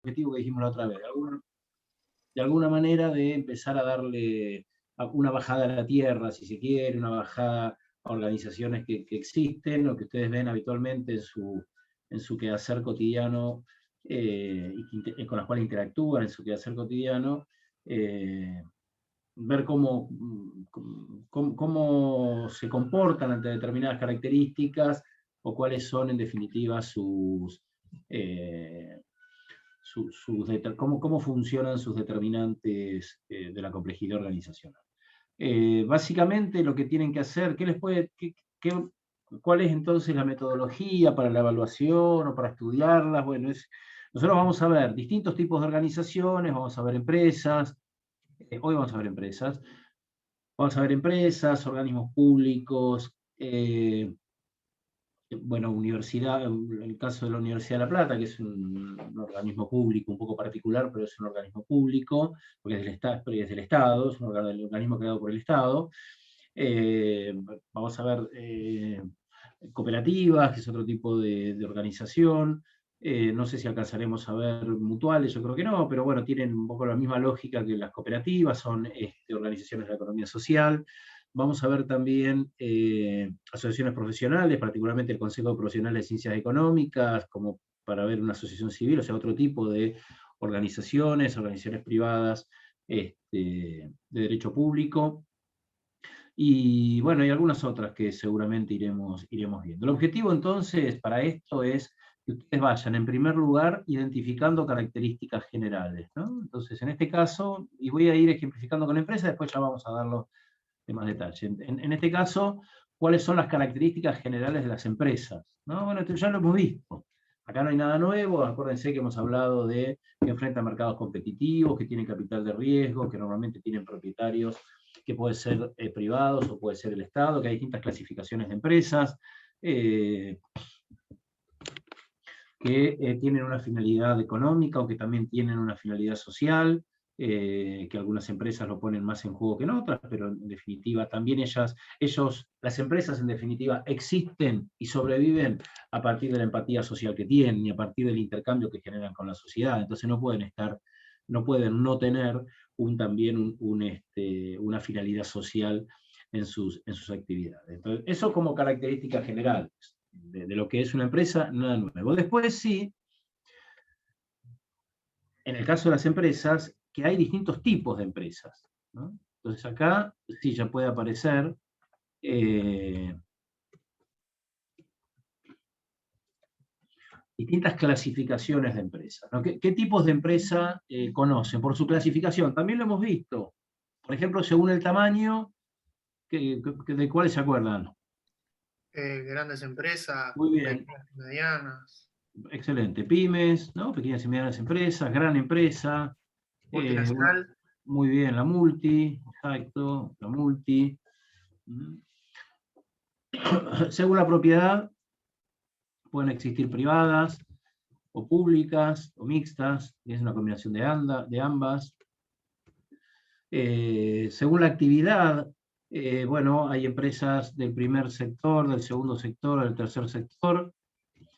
objetivo que dijimos la otra vez, de alguna manera de empezar a darle una bajada a la tierra, si se quiere, una bajada a organizaciones que existen o que ustedes ven habitualmente en su quehacer cotidiano, y con las cuales interactúan en su quehacer cotidiano, ver cómo se comportan ante determinadas características o cuáles son en definitiva cómo funcionan sus determinantes de la complejidad organizacional. Básicamente lo que tienen que hacer, ¿cuál es entonces la metodología para la evaluación o para estudiarlas? Bueno, nosotros vamos a ver distintos tipos de organizaciones, vamos a ver empresas, hoy vamos a ver empresas, organismos públicos, bueno, universidad, en el caso de la Universidad de La Plata, que es un organismo público un poco particular, pero es un organismo público, porque es del Estado, es un organismo creado por el Estado. Vamos a ver cooperativas, que es otro tipo de organización. No sé si alcanzaremos a ver mutuales, yo creo que no, pero bueno, tienen un poco la misma lógica que las cooperativas, son organizaciones de la economía social. Vamos a ver también asociaciones profesionales, particularmente el Consejo Profesional de Ciencias Económicas, como para ver una asociación civil, o sea, otro tipo de organizaciones privadas de derecho público. Y bueno, hay algunas otras que seguramente iremos viendo. El objetivo entonces para esto es que ustedes vayan en primer lugar identificando características generales, ¿no? Entonces, en este caso, y voy a ir ejemplificando con empresas, después ya vamos a darlo en más detalle. En este caso, ¿cuáles son las características generales de las empresas? ¿No? Bueno, esto ya lo hemos visto. Acá no hay nada nuevo, acuérdense que hemos hablado de que enfrentan mercados competitivos, que tienen capital de riesgo, que normalmente tienen propietarios que pueden ser privados o puede ser el Estado, que hay distintas clasificaciones de empresas, que tienen una finalidad económica o que también tienen una finalidad social, que algunas empresas lo ponen más en juego que en otras, pero en definitiva también las empresas en definitiva existen y sobreviven a partir de la empatía social que tienen y a partir del intercambio que generan con la sociedad. Entonces no pueden no tener una finalidad social en sus actividades. Entonces, eso como características generales de lo que es una empresa, nada nuevo. Después sí, en el caso de las empresas, que hay distintos tipos de empresas, ¿no? Entonces acá sí ya puede aparecer distintas clasificaciones de empresas, ¿no? ¿Qué tipos de empresa conocen? Por su clasificación, también lo hemos visto. Por ejemplo, según el tamaño, ¿de cuáles se acuerdan? Grandes empresas, Muy bien, pequeñas, medianas, excelente. Pymes, ¿no? Pequeñas y medianas empresas, gran empresa, multinacional. muy bien, la multi, exacto, la multi. Según la propiedad, pueden existir privadas o públicas o mixtas, es una combinación de ambas. Según la actividad, bueno, hay empresas del primer sector, del segundo sector, del tercer sector,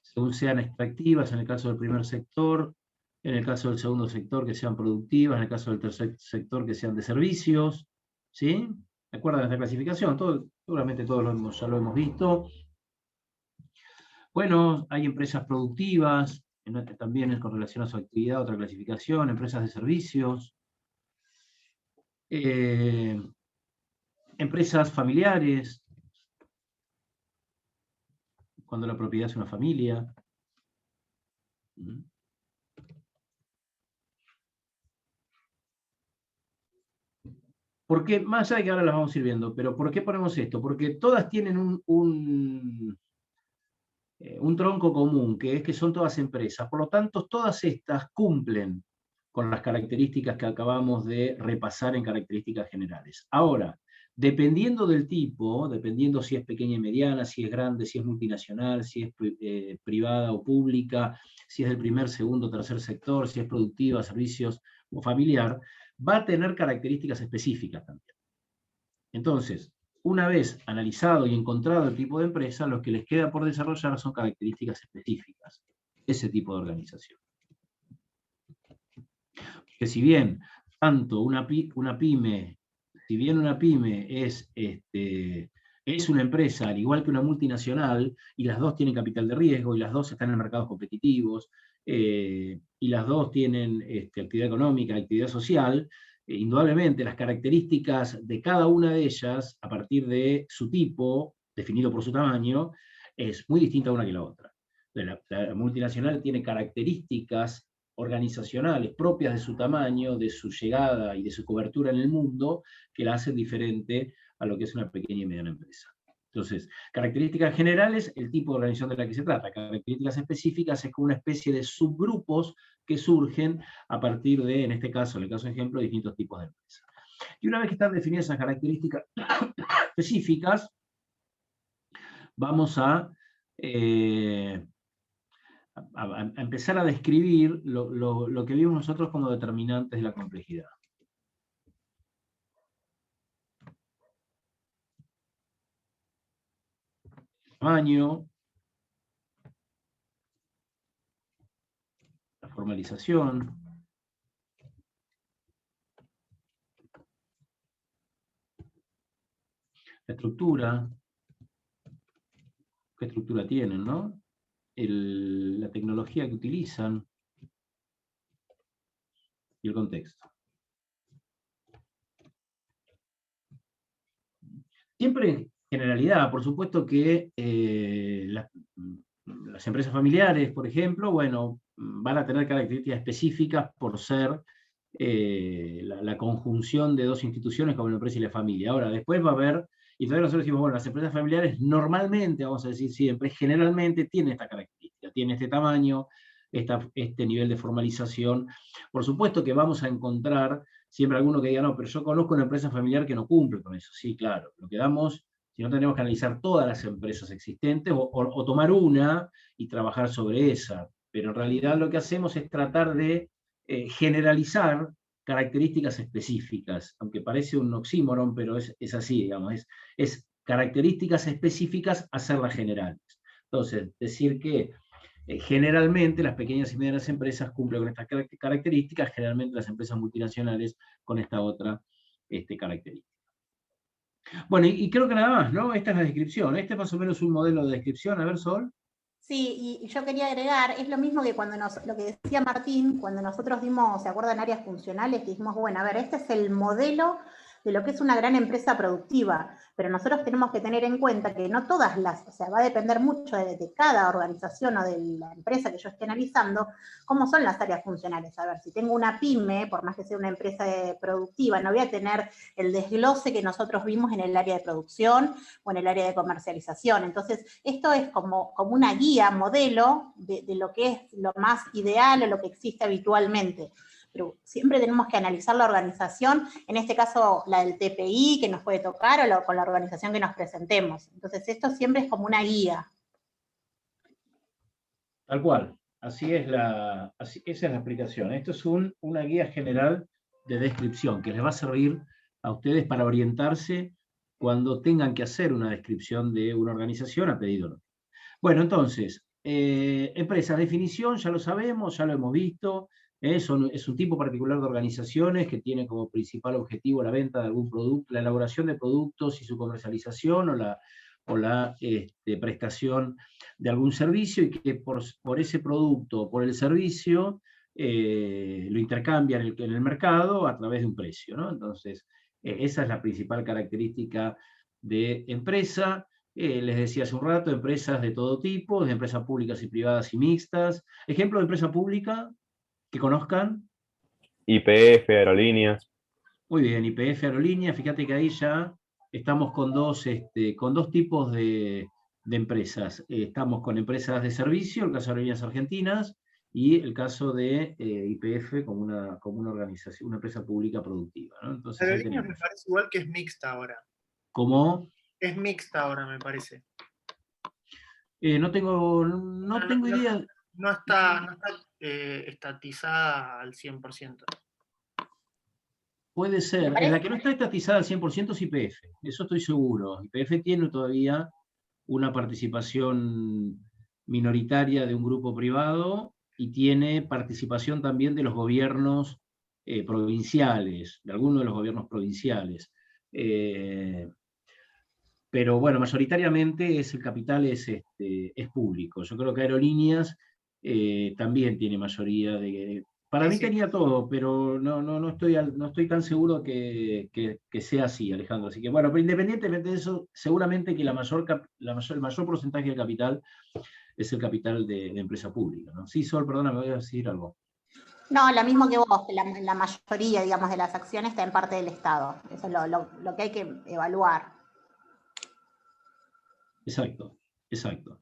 según sean extractivas en el caso del primer sector, en el caso del segundo sector que sean productivas, en el caso del tercer sector que sean de servicios, ¿sí? ¿Se acuerdan de esta clasificación? Seguramente todos ya lo hemos visto. Bueno, hay empresas productivas, también con relación a su actividad, otra clasificación, empresas de servicios, empresas familiares, cuando la propiedad es una familia. ¿Por qué? Más allá de que ahora las vamos a ir viendo, pero ¿por qué ponemos esto? Porque todas tienen un tronco común, que es que son todas empresas. Por lo tanto, todas estas cumplen con las características que acabamos de repasar en características generales. Ahora, dependiendo del tipo, dependiendo si es pequeña y mediana, si es grande, si es multinacional, si es privada o pública, si es del primer, segundo, tercer sector, si es productiva, servicios o familiar, va a tener características específicas también. Entonces, una vez analizado y encontrado el tipo de empresa, lo que les queda por desarrollar son características específicas, ese tipo de organización. que si bien tanto una pyme, si bien una pyme es una empresa, al igual que una multinacional, y las dos tienen capital de riesgo, y las dos están en mercados competitivos, y las dos tienen actividad económica, actividad social, indudablemente las características de cada una de ellas, a partir de su tipo, definido por su tamaño, es muy distinta una que la otra. La multinacional tiene características organizacionales propias de su tamaño, de su llegada y de su cobertura en el mundo, que la hacen diferente a lo que es una pequeña y mediana empresa. Entonces, características generales, el tipo de organización de la que se trata. Características específicas es como una especie de subgrupos que surgen a partir de, en este caso, en el caso de ejemplo, distintos tipos de empresas. Y una vez que están definidas esas características específicas, vamos a empezar a describir lo que vimos nosotros como determinantes de la complejidad. Tamaño, la formalización, la estructura, qué estructura tienen, ¿no? La tecnología que utilizan y el contexto. Siempre en generalidad, por supuesto que las empresas familiares, por ejemplo, bueno, van a tener características específicas por ser la conjunción de dos instituciones como la empresa y la familia. Ahora, después va a haber, y todavía nosotros decimos, bueno, las empresas familiares normalmente, vamos a decir siempre, generalmente tienen esta característica, tienen este tamaño, este nivel de formalización. Por supuesto que vamos a encontrar siempre alguno que diga, no, pero yo conozco una empresa familiar que no cumple con eso. Sí, claro, lo que damos, si no tenemos que analizar todas las empresas existentes o tomar una y trabajar sobre esa. Pero en realidad lo que hacemos es tratar de generalizar características específicas, aunque parece un oxímoron, pero es así, digamos, es características específicas hacerlas generales. Entonces, decir que generalmente las pequeñas y medianas empresas cumplen con estas características, generalmente las empresas multinacionales con esta otra característica. Bueno, y creo que nada más, ¿no? Esta es la descripción. Este es más o menos un modelo de descripción. A ver, Sol. Sí, y yo quería agregar, es lo mismo que cuando lo que decía Martín, cuando nosotros dimos, ¿se acuerdan? Áreas funcionales, que dijimos, bueno, a ver, este es el modelo de lo que es una gran empresa productiva, pero nosotros tenemos que tener en cuenta que no todas o sea, va a depender mucho de cada organización o de la empresa que yo esté analizando, cómo son las áreas funcionales. A ver, si tengo una pyme, por más que sea una empresa productiva, no voy a tener el desglose que nosotros vimos en el área de producción o en el área de comercialización. Entonces, esto es como una guía, modelo de lo que es lo más ideal o lo que existe habitualmente. Pero siempre tenemos que analizar la organización, en este caso la del TPI que nos puede tocar o con la organización que nos presentemos. Entonces esto siempre es como una guía. Tal cual, esa es la aplicación. Esto es una guía general de descripción que les va a servir a ustedes para orientarse cuando tengan que hacer una descripción de una organización a pedido. Bueno, entonces, empresas, definición, ya lo sabemos, ya lo hemos visto. Es un tipo particular de organizaciones que tiene como principal objetivo la venta de algún producto, la elaboración de productos y su comercialización o la prestación de algún servicio, y que por ese producto o por el servicio lo intercambian en el mercado a través de un precio, ¿no? Entonces, esa es la principal característica de empresa. Les decía hace un rato, empresas de todo tipo, de empresas públicas y privadas y mixtas. Ejemplo de empresa pública que conozcan. YPF, aerolíneas. Muy bien, YPF, aerolíneas. Fíjate que ahí ya estamos con dos tipos de empresas. Estamos con empresas de servicio, el caso de Aerolíneas Argentinas, y el caso de YPF como una organización, una empresa pública productiva, ¿no? Entonces, Aerolíneas me parece igual que es mixta ahora. ¿Cómo? Es mixta ahora, me parece. No tengo idea. No está estatizada al 100%. Puede ser. En la que no está estatizada al 100% es YPF, eso estoy seguro. YPF tiene todavía una participación minoritaria de un grupo privado y tiene participación también de los gobiernos provinciales, de algunos de los gobiernos provinciales. Pero bueno, mayoritariamente el capital es público. Yo creo que Aerolíneas también tiene mayoría de... Para mí Sí. tenía todo, pero no estoy tan seguro que sea así, Alejandro. Así que bueno, pero independientemente de eso, seguramente que el mayor porcentaje del capital es el capital de empresa pública, ¿no? Sí, Sol, perdona, me voy a decir algo. No, lo mismo que vos, que la mayoría, digamos, de las acciones está en parte del Estado. Eso es lo que hay que evaluar. Exacto, exacto.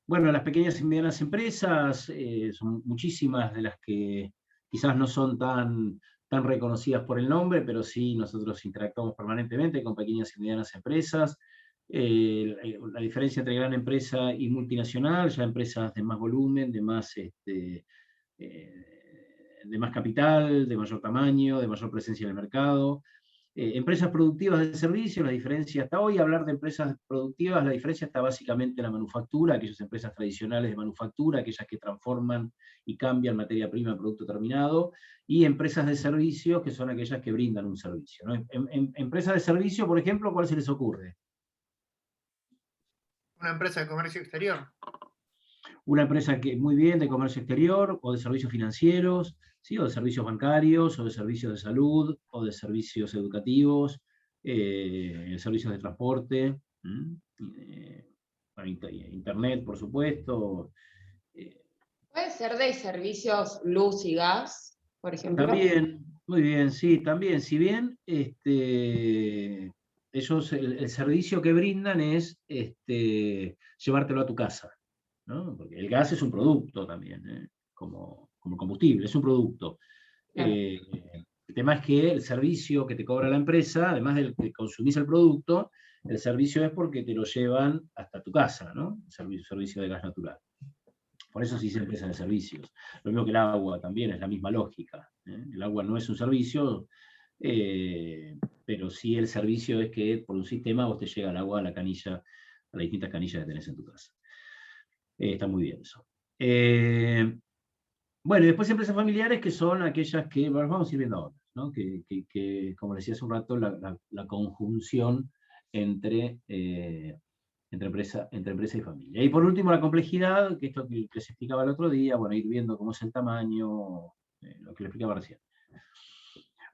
Bueno, las pequeñas y medianas empresas son muchísimas de las que quizás no son tan reconocidas por el nombre, pero sí nosotros interactuamos permanentemente con pequeñas y medianas empresas. La diferencia entre gran empresa y multinacional, ya empresas de más volumen, de más capital, de mayor tamaño, de mayor presencia en el mercado. Empresas productivas de servicio, la diferencia hasta hoy, hablar de empresas productivas, la diferencia está básicamente en la manufactura, aquellas empresas tradicionales de manufactura, aquellas que transforman y cambian materia prima en producto terminado, y empresas de servicio, que son aquellas que brindan un servicio, ¿no? Empresas de servicio, por ejemplo, ¿cuál se les ocurre? Una empresa de comercio exterior. Una empresa que muy bien de comercio exterior, o de servicios financieros, ¿sí? O de servicios bancarios, o de servicios de salud, o de servicios educativos, servicios de transporte, internet, por supuesto. Puede ser de servicios luz y gas, por ejemplo. También, muy bien, sí, también, si bien ellos, el servicio que brindan es llevártelo a tu casa, ¿no? Porque el gas es un producto también, como combustible, es un producto. Claro. El tema es que el servicio que te cobra la empresa, además de que consumís el producto, el servicio es porque te lo llevan hasta tu casa, ¿no? El servicio de gas natural. Por eso se dice empresa de servicios. Lo mismo que el agua también, es la misma lógica. El agua no es un servicio, pero sí el servicio es que por un sistema vos te llega el agua a la canilla, a las distintas canillas que tenés en tu casa. Está muy bien eso. Bueno, y después empresas familiares, que son aquellas que vamos a ir viendo ahora, ¿no? Que como decía hace un rato, la conjunción entre empresa y familia. Y por último, la complejidad, que esto que se explicaba el otro día, bueno, ir viendo cómo es el tamaño, lo que le explicaba recién.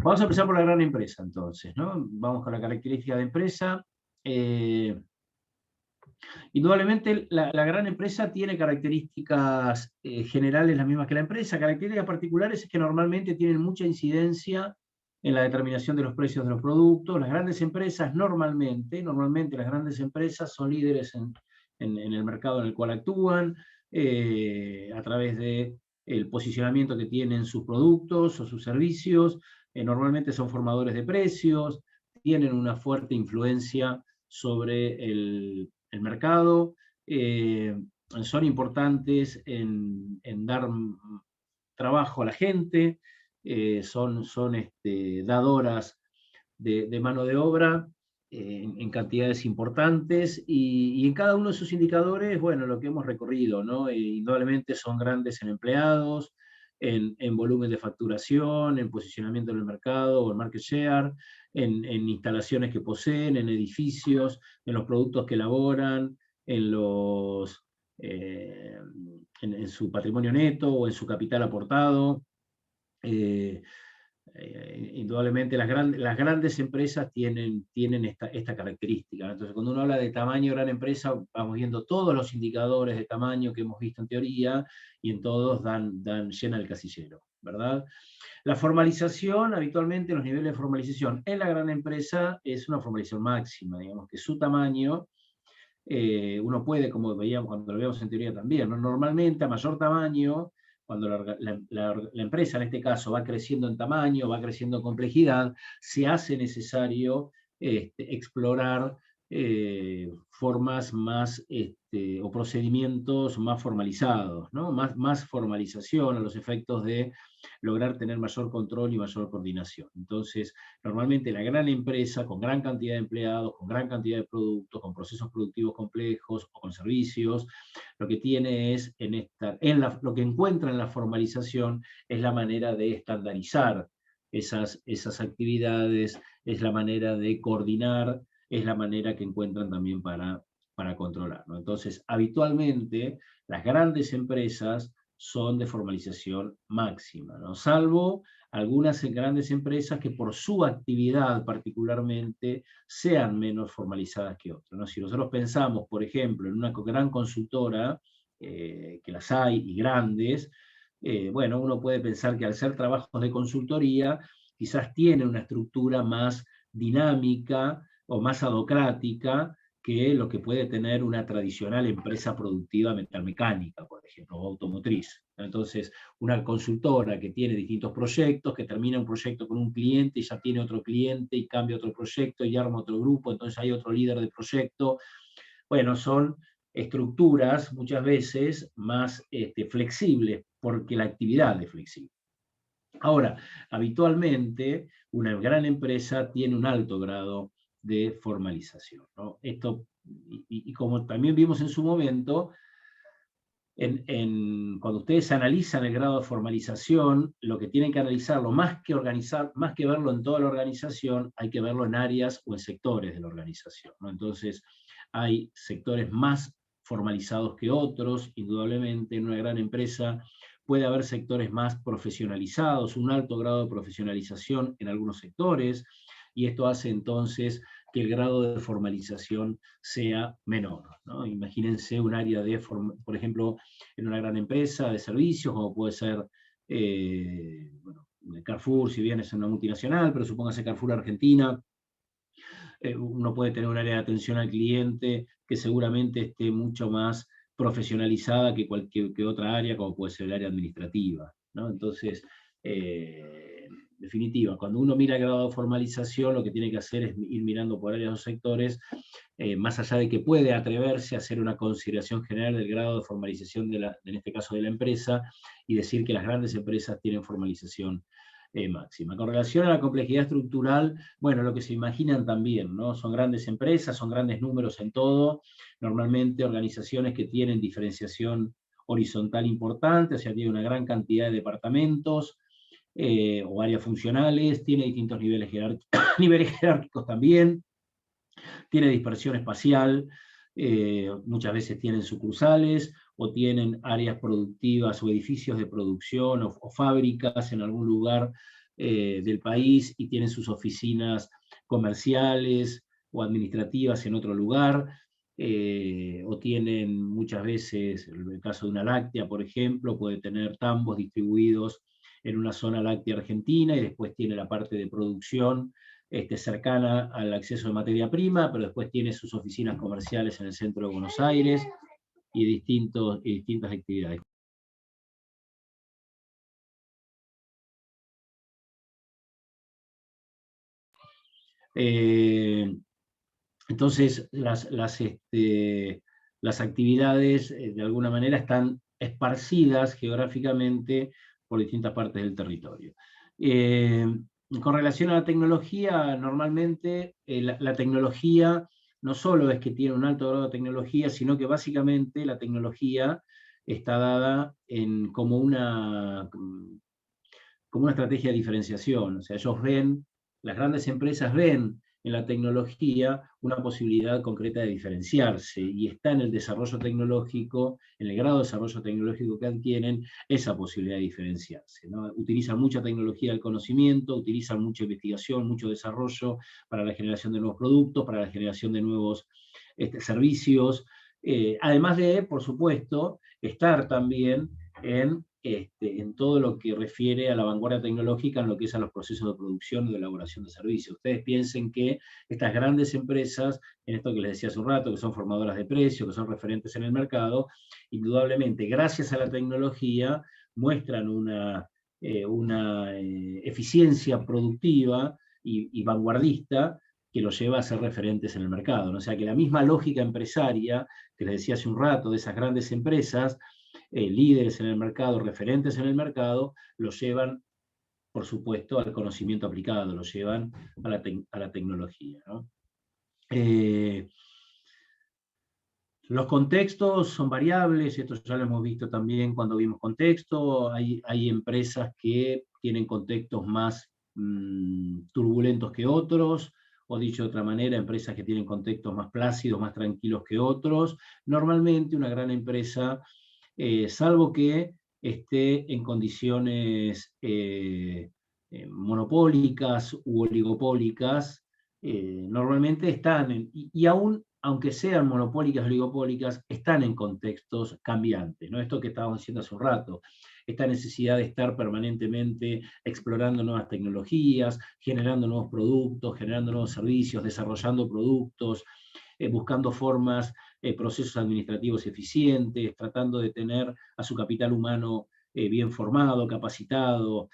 Vamos a empezar por la gran empresa, entonces, ¿no? Vamos con la característica de empresa. Indudablemente, la gran empresa tiene características generales las mismas que la empresa. Características particulares es que normalmente tienen mucha incidencia en la determinación de los precios de los productos. Las grandes empresas normalmente las grandes empresas son líderes en el mercado en el cual actúan, a través del posicionamiento que tienen sus productos o sus servicios. Normalmente son formadores de precios, tienen una fuerte influencia sobre el mercado, son importantes en dar trabajo a la gente, son dadoras de mano de obra en cantidades importantes, y en cada uno de sus indicadores, bueno, lo que hemos recorrido, ¿no? Indudablemente son grandes en empleados, en volumen de facturación, en posicionamiento en el mercado o en market share, en instalaciones que poseen, en edificios, en los productos que elaboran, en su patrimonio neto o en su capital aportado. Indudablemente las grandes empresas tienen esta característica, ¿no? Entonces, cuando uno habla de tamaño de gran empresa, vamos viendo todos los indicadores de tamaño que hemos visto en teoría, y en todos llena el casillero, ¿verdad? La formalización, habitualmente los niveles de formalización en la gran empresa es una formalización máxima, digamos que su tamaño, uno puede, como veíamos cuando lo veíamos en teoría también, ¿no? Normalmente a mayor tamaño, cuando la empresa en este caso va creciendo en tamaño, va creciendo en complejidad, se hace necesario explorar formas más, o procedimientos más formalizados, ¿no? Más formalización a los efectos de lograr tener mayor control y mayor coordinación. Entonces, normalmente la gran empresa, con gran cantidad de empleados, con gran cantidad de productos, con procesos productivos complejos o con servicios, lo que tiene es, lo que encuentra en la formalización es la manera de estandarizar esas actividades, es la manera de coordinar, es la manera que encuentran también para controlar, ¿no? Entonces, habitualmente, las grandes empresas son de formalización máxima, ¿no? Salvo algunas grandes empresas que por su actividad particularmente sean menos formalizadas que otras, ¿no? Si nosotros pensamos, por ejemplo, en una gran consultora, que las hay y grandes, bueno, uno puede pensar que al ser trabajos de consultoría, quizás tiene una estructura más dinámica o más adocrática que lo que puede tener una tradicional empresa productiva metalmecánica, por ejemplo, o automotriz. Entonces, una consultora que tiene distintos proyectos, que termina un proyecto con un cliente y ya tiene otro cliente y cambia otro proyecto y arma otro grupo, entonces hay otro líder de proyecto. Bueno, son estructuras muchas veces más flexibles porque la actividad es flexible. Ahora, habitualmente una gran empresa tiene un alto grado de formalización, ¿no? Esto, y como también vimos en su momento, cuando ustedes analizan el grado de formalización, lo que tienen que analizarlo, más que verlo en toda la organización, hay que verlo en áreas o en sectores de la organización, ¿no? Entonces, hay sectores más formalizados que otros, indudablemente en una gran empresa puede haber sectores más profesionalizados, un alto grado de profesionalización en algunos sectores, y esto hace entonces que el grado de formalización sea menor, ¿no? Imagínense un área por ejemplo, en una gran empresa de servicios, como puede ser, bueno, Carrefour, si bien es una multinacional, pero supóngase Carrefour Argentina, uno puede tener un área de atención al cliente que seguramente esté mucho más profesionalizada que otra área, como puede ser el área administrativa, ¿no? Entonces, en definitiva, cuando uno mira el grado de formalización, lo que tiene que hacer es ir mirando por áreas o sectores, más allá de que puede atreverse a hacer una consideración general del grado de formalización, en este caso de la empresa, y decir que las grandes empresas tienen formalización máxima. Con relación a la complejidad estructural, bueno, lo que se imaginan también, ¿no? Son grandes empresas, son grandes números en todo, normalmente organizaciones que tienen diferenciación horizontal importante, o sea, tiene una gran cantidad de departamentos o áreas funcionales, tiene distintos niveles jerárquicos también, tiene dispersión espacial, muchas veces tienen sucursales, o tienen áreas productivas o edificios de producción o fábricas en algún lugar del país y tienen sus oficinas comerciales o administrativas en otro lugar, o tienen muchas veces, en el caso de una láctea, por ejemplo, puede tener tambos distribuidos en una zona láctea argentina y después tiene la parte de producción cercana al acceso de materia prima, pero después tiene sus oficinas comerciales en el centro de Buenos Aires y distintas actividades. Entonces, las actividades de alguna manera están esparcidas geográficamente por distintas partes del territorio. Con relación a la tecnología, normalmente la tecnología no solo es que tiene un alto grado de tecnología, sino que básicamente la tecnología está dada como una estrategia de diferenciación. O sea, las grandes empresas ven en la tecnología una posibilidad concreta de diferenciarse, y está en el desarrollo tecnológico, en el grado de desarrollo tecnológico que adquieren, esa posibilidad de diferenciarse, ¿no? Utilizan mucha tecnología del conocimiento, utilizan mucha investigación, mucho desarrollo para la generación de nuevos productos, para la generación de nuevos servicios, además de, por supuesto, estar también en todo lo que refiere a la vanguardia tecnológica, en lo que es a los procesos de producción y de elaboración de servicios. Ustedes piensen que estas grandes empresas, en esto que les decía hace un rato, que son formadoras de precios, que son referentes en el mercado, indudablemente, gracias a la tecnología, muestran una eficiencia productiva y vanguardista que los lleva a ser referentes en el mercado, ¿no? O sea que la misma lógica empresaria, que les decía hace un rato, de esas grandes empresas, líderes en el mercado, referentes en el mercado, los llevan, por supuesto, al conocimiento aplicado, los llevan a la tecnología, ¿no? Los contextos son variables, esto ya lo hemos visto también cuando vimos contexto. Hay empresas que tienen contextos más turbulentos que otros, o dicho de otra manera, empresas que tienen contextos más plácidos, más tranquilos que otros. Normalmente una gran empresa, salvo que esté en condiciones monopólicas u oligopólicas, normalmente están, y aún aunque sean monopólicas o oligopólicas, están en contextos cambiantes, ¿no? Esto que estábamos diciendo hace un rato, esta necesidad de estar permanentemente explorando nuevas tecnologías, generando nuevos productos, generando nuevos servicios, desarrollando productos, buscando formas, procesos administrativos eficientes, tratando de tener a su capital humano bien formado, capacitado.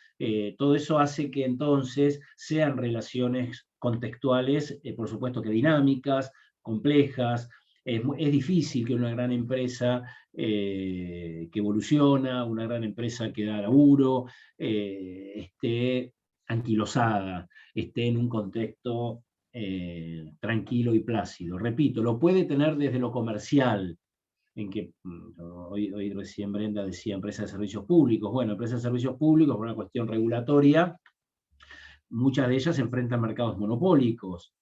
Todo eso hace que entonces sean relaciones contextuales, por supuesto que dinámicas, complejas. Es difícil que una gran empresa que evoluciona, una gran empresa que da laburo, esté anquilosada, esté en un contexto tranquilo y plácido. Repito, lo puede tener desde lo comercial, en que hoy recién Brenda decía empresa de servicios públicos. Bueno, empresas de servicios públicos, por una cuestión regulatoria, muchas de ellas se enfrentan a mercados monopólicos.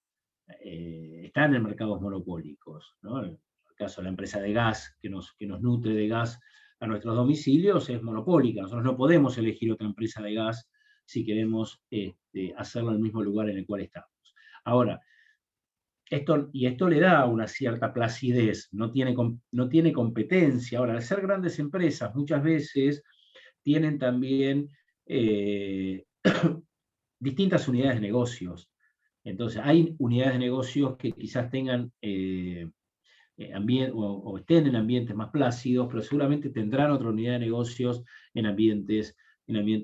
Están en mercados monopólicos, ¿no? En el caso de la empresa de gas que nos nutre de gas a nuestros domicilios es monopólica. Nosotros no podemos elegir otra empresa de gas si queremos hacerlo en el mismo lugar en el cual estamos. Ahora, esto le da una cierta placidez, no tiene competencia. Ahora, al ser grandes empresas, muchas veces tienen también distintas unidades de negocios. Entonces, hay unidades de negocios que quizás tengan o estén en ambientes más plácidos, pero seguramente tendrán otra unidad de negocios en ambientes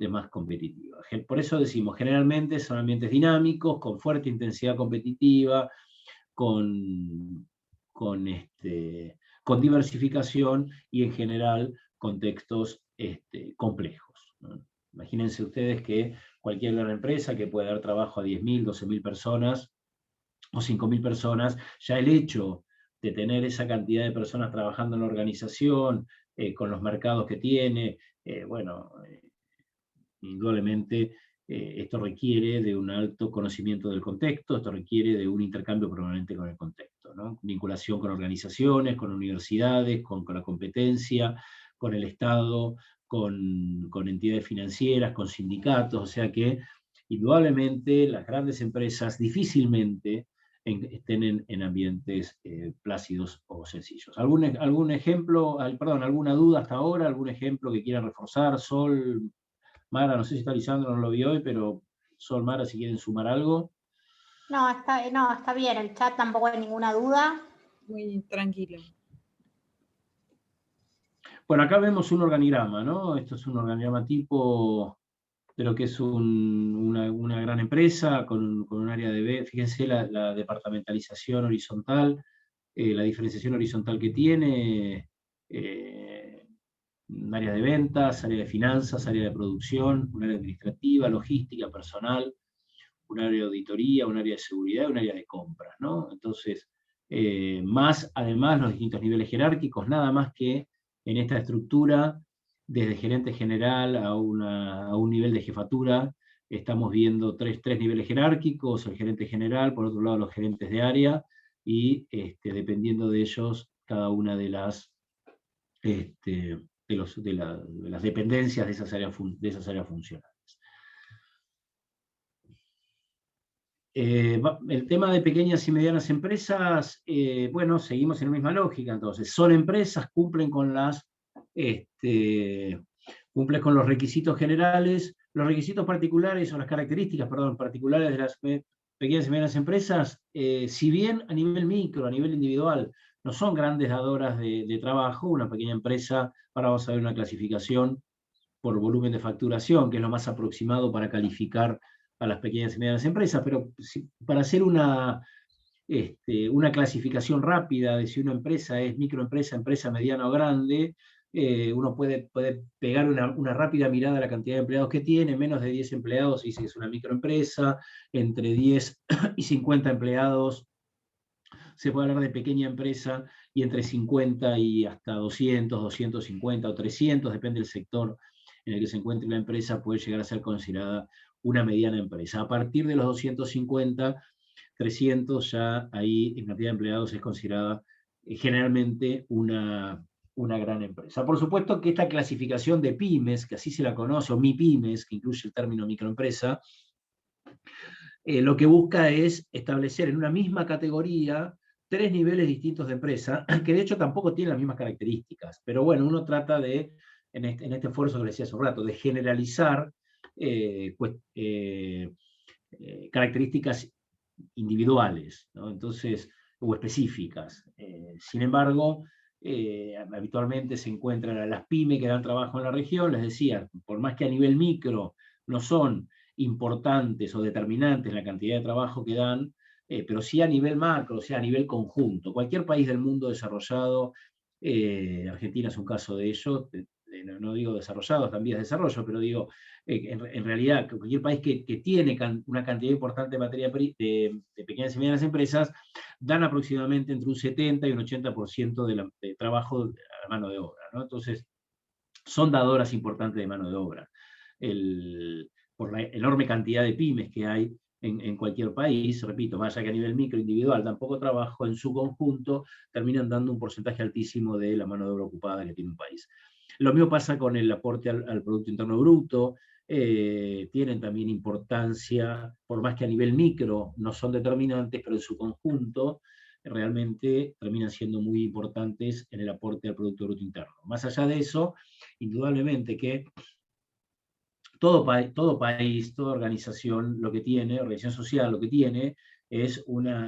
más competitivos. Por eso decimos, generalmente son ambientes dinámicos, con fuerte intensidad competitiva, con diversificación y en general contextos complejos, ¿no? Imagínense ustedes que cualquier gran empresa que puede dar trabajo a 10.000, 12.000 personas o 5.000 personas, ya el hecho de tener esa cantidad de personas trabajando en la organización, con los mercados que tiene, indudablemente esto requiere de un alto conocimiento del contexto, esto requiere de un intercambio permanente con el contexto, ¿no? Vinculación con organizaciones, con universidades, con la competencia, con el Estado, con entidades financieras, con sindicatos, o sea que indudablemente las grandes empresas difícilmente estén en ambientes plácidos o sencillos. ¿Algún ejemplo, alguna duda hasta ahora, algún ejemplo que quieran reforzar? Sol, Mara, no sé si está Lisandro, no lo vi hoy, pero Sol, Mara, si quieren sumar algo. No, está bien, el chat tampoco hay ninguna duda. Muy tranquilo. Bueno, acá vemos un organigrama, ¿no? Esto es un organigrama tipo de lo que es una gran empresa con un área de... Fíjense la departamentalización horizontal, la diferenciación horizontal que tiene, un área de ventas, área de finanzas, área de producción, un área administrativa, logística, personal, un área de auditoría, un área de seguridad, un área de compras, ¿no? Entonces, más además los distintos niveles jerárquicos, nada más que en esta estructura, desde gerente general a un nivel de jefatura, estamos viendo tres niveles jerárquicos, el gerente general, por otro lado los gerentes de área, y dependiendo de ellos, cada una de las dependencias de esas áreas funcionales. El tema de pequeñas y medianas empresas, seguimos en la misma lógica, entonces, son empresas, cumplen con los requisitos generales, los requisitos particulares o las características, particulares de las pequeñas y medianas empresas, si bien a nivel micro, a nivel individual, no son grandes dadoras de trabajo, una pequeña empresa, ahora vamos a ver una clasificación por volumen de facturación, que es lo más aproximado para calificar a las pequeñas y medianas empresas, pero para hacer una clasificación rápida de si una empresa es microempresa, empresa mediana o grande, uno puede pegar una rápida mirada a la cantidad de empleados que tiene. Menos de 10 empleados dice que es una microempresa, entre 10 y 50 empleados se puede hablar de pequeña empresa, y entre 50 y hasta 200, 250 o 300, depende del sector en el que se encuentre la empresa, puede llegar a ser considerada una mediana empresa. A partir de los 250, 300, ya ahí en cantidad de empleados es considerada generalmente una gran empresa. Por supuesto que esta clasificación de pymes, que así se la conoce, o MIPYMES, que incluye el término microempresa, lo que busca es establecer en una misma categoría 3 niveles distintos de empresa, que de hecho tampoco tienen las mismas características, pero bueno, uno trata de, en este esfuerzo que decía hace un rato, de generalizar características individuales, ¿no? Entonces, o específicas. Sin embargo, habitualmente se encuentran las pymes que dan trabajo en la región. Les decía, por más que a nivel micro no son importantes o determinantes en la cantidad de trabajo que dan, pero sí a nivel macro, o sea, a nivel conjunto. Cualquier país del mundo desarrollado, Argentina es un caso de ello, no digo desarrollado, también es desarrollo, pero digo, en realidad, cualquier país que tiene una cantidad importante de materia de pequeñas y medianas empresas, dan aproximadamente entre un 70 y un 80% de trabajo a la mano de obra, ¿no? Entonces, son dadoras importantes de mano de obra. Por la enorme cantidad de pymes que hay en cualquier país, repito, más allá que a nivel micro individual dan poco trabajo, en su conjunto terminan dando un porcentaje altísimo de la mano de obra ocupada que tiene un país. Lo mismo pasa con el aporte al Producto Interno Bruto. Tienen también importancia, por más que a nivel micro no son determinantes, pero en su conjunto realmente terminan siendo muy importantes en el aporte al Producto Bruto Interno. Más allá de eso, indudablemente que todo país, toda organización, lo que tiene, organización social, lo que tiene es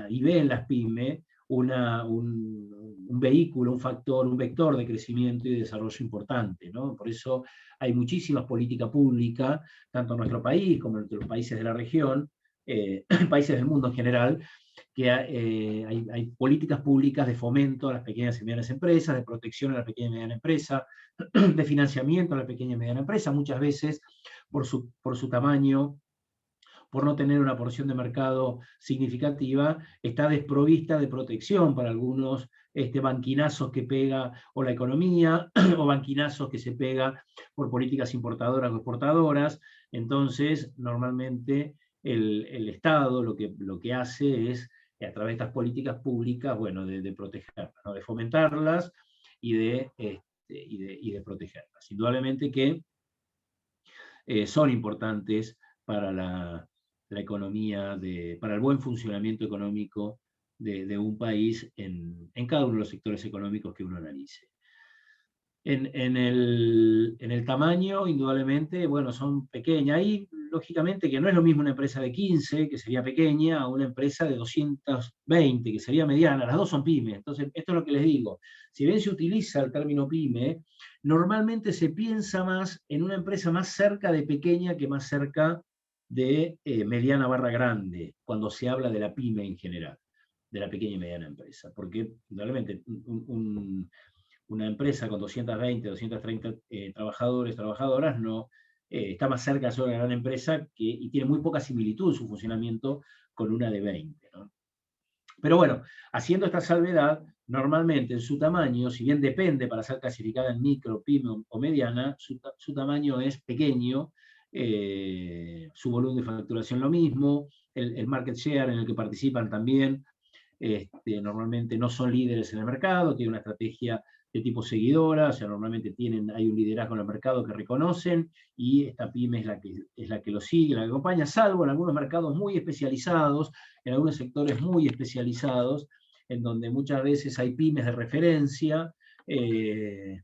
y ve en las pymes un vehículo, un factor, un vector de crecimiento y de desarrollo importante, ¿no? Por eso hay muchísimas políticas públicas, tanto en nuestro país como en los países de la región, países del mundo en general, que hay políticas públicas de fomento a las pequeñas y medianas empresas, de protección a la pequeña y mediana empresa, de financiamiento a la pequeña y mediana empresa, muchas veces por su tamaño, por no tener una porción de mercado significativa, está desprovista de protección para algunos banquinazos que pega o la economía, o banquinazos que se pega por políticas importadoras o exportadoras. Entonces, normalmente el Estado lo que hace es, a través de estas políticas públicas, bueno, de protegerlas, ¿no? De fomentarlas y de protegerlas. Indudablemente que son importantes para la economía, para el buen funcionamiento económico de un país en cada uno de los sectores económicos que uno analice. En el tamaño, indudablemente, bueno, son pequeñas. Ahí, lógicamente, que no es lo mismo una empresa de 15, que sería pequeña, a una empresa de 220, que sería mediana. Las dos son pymes. Entonces, esto es lo que les digo. Si bien se utiliza el término pyme, normalmente se piensa más en una empresa más cerca de pequeña que más cerca de mediana / grande, cuando se habla de la pyme en general, de la pequeña y mediana empresa. Porque, indudablemente, una empresa con 220, 230 trabajadores, trabajadoras, no, está más cerca de ser una gran empresa y tiene muy poca similitud en su funcionamiento con una de 20, ¿no? Pero bueno, haciendo esta salvedad, normalmente en su tamaño, si bien depende para ser clasificada en micro, pyme o mediana, su tamaño es pequeño, su volumen de facturación lo mismo, el market share en el que participan también, normalmente no son líderes en el mercado, tienen una estrategia de tipo seguidora, o sea, normalmente hay un liderazgo en el mercado que reconocen, y esta pyme es la que lo sigue, la que acompaña, salvo en algunos mercados muy especializados, en algunos sectores muy especializados, en donde muchas veces hay pymes de referencia, que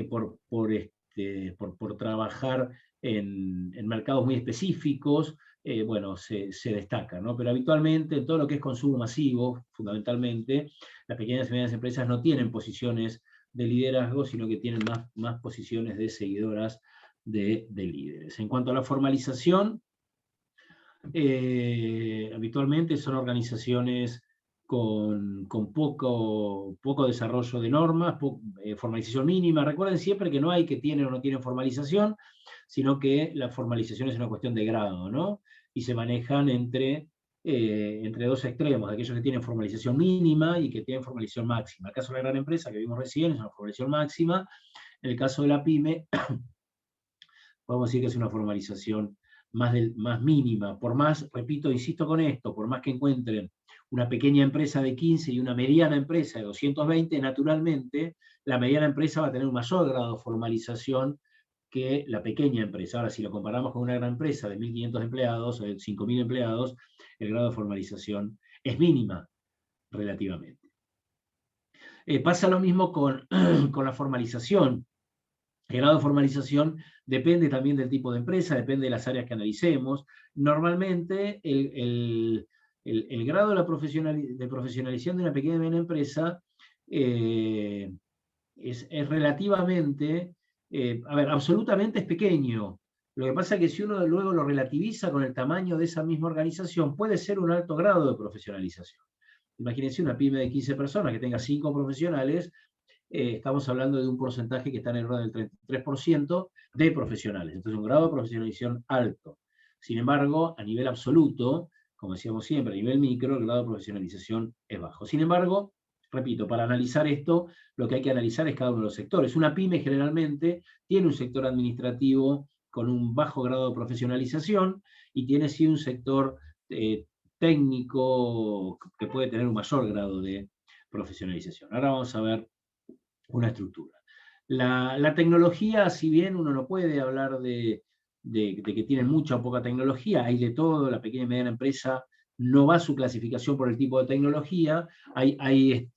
por trabajar en mercados muy específicos, bueno, se destaca, ¿no? Pero habitualmente en todo lo que es consumo masivo, fundamentalmente, las pequeñas y medianas empresas no tienen posiciones de liderazgo, sino que tienen más posiciones de seguidoras de líderes. En cuanto a la formalización, habitualmente son organizaciones con poco desarrollo de normas, formalización mínima. Recuerden siempre que no hay que tienen o no tienen formalización, sino que la formalización es una cuestión de grado, ¿no? Y se manejan entre dos extremos, aquellos que tienen formalización mínima y que tienen formalización máxima. En el caso de la gran empresa que vimos recién es una formalización máxima. En el caso de la pyme, podemos decir que es una formalización más mínima. Por más, repito, insisto con esto, por más que encuentren una pequeña empresa de 15 y una mediana empresa de 220, naturalmente la mediana empresa va a tener un mayor grado de formalización que la pequeña empresa. Ahora, si lo comparamos con una gran empresa de 1.500 empleados o de 5.000 empleados, el grado de formalización es mínima relativamente. Pasa lo mismo con la formalización. El grado de formalización depende también del tipo de empresa, depende de las áreas que analicemos. Normalmente, el grado de profesionalización de una pequeña y mediana empresa es relativamente, absolutamente es pequeño. Lo que pasa es que si uno luego lo relativiza con el tamaño de esa misma organización, puede ser un alto grado de profesionalización. Imagínense una pyme de 15 personas que tenga 5 profesionales, estamos hablando de un porcentaje que está en el orden del 33% de profesionales. Entonces, un grado de profesionalización alto. Sin embargo, a nivel absoluto, como decíamos siempre, a nivel micro, el grado de profesionalización es bajo. Sin embargo, repito, para analizar esto, lo que hay que analizar es cada uno de los sectores. Una pyme generalmente tiene un sector administrativo con un bajo grado de profesionalización y tiene sí un sector técnico que puede tener un mayor grado de profesionalización. Ahora vamos a ver una estructura. La tecnología, si bien uno no puede hablar de que tienen mucha o poca tecnología, hay de todo, la pequeña y mediana empresa no va a su clasificación por el tipo de tecnología, hay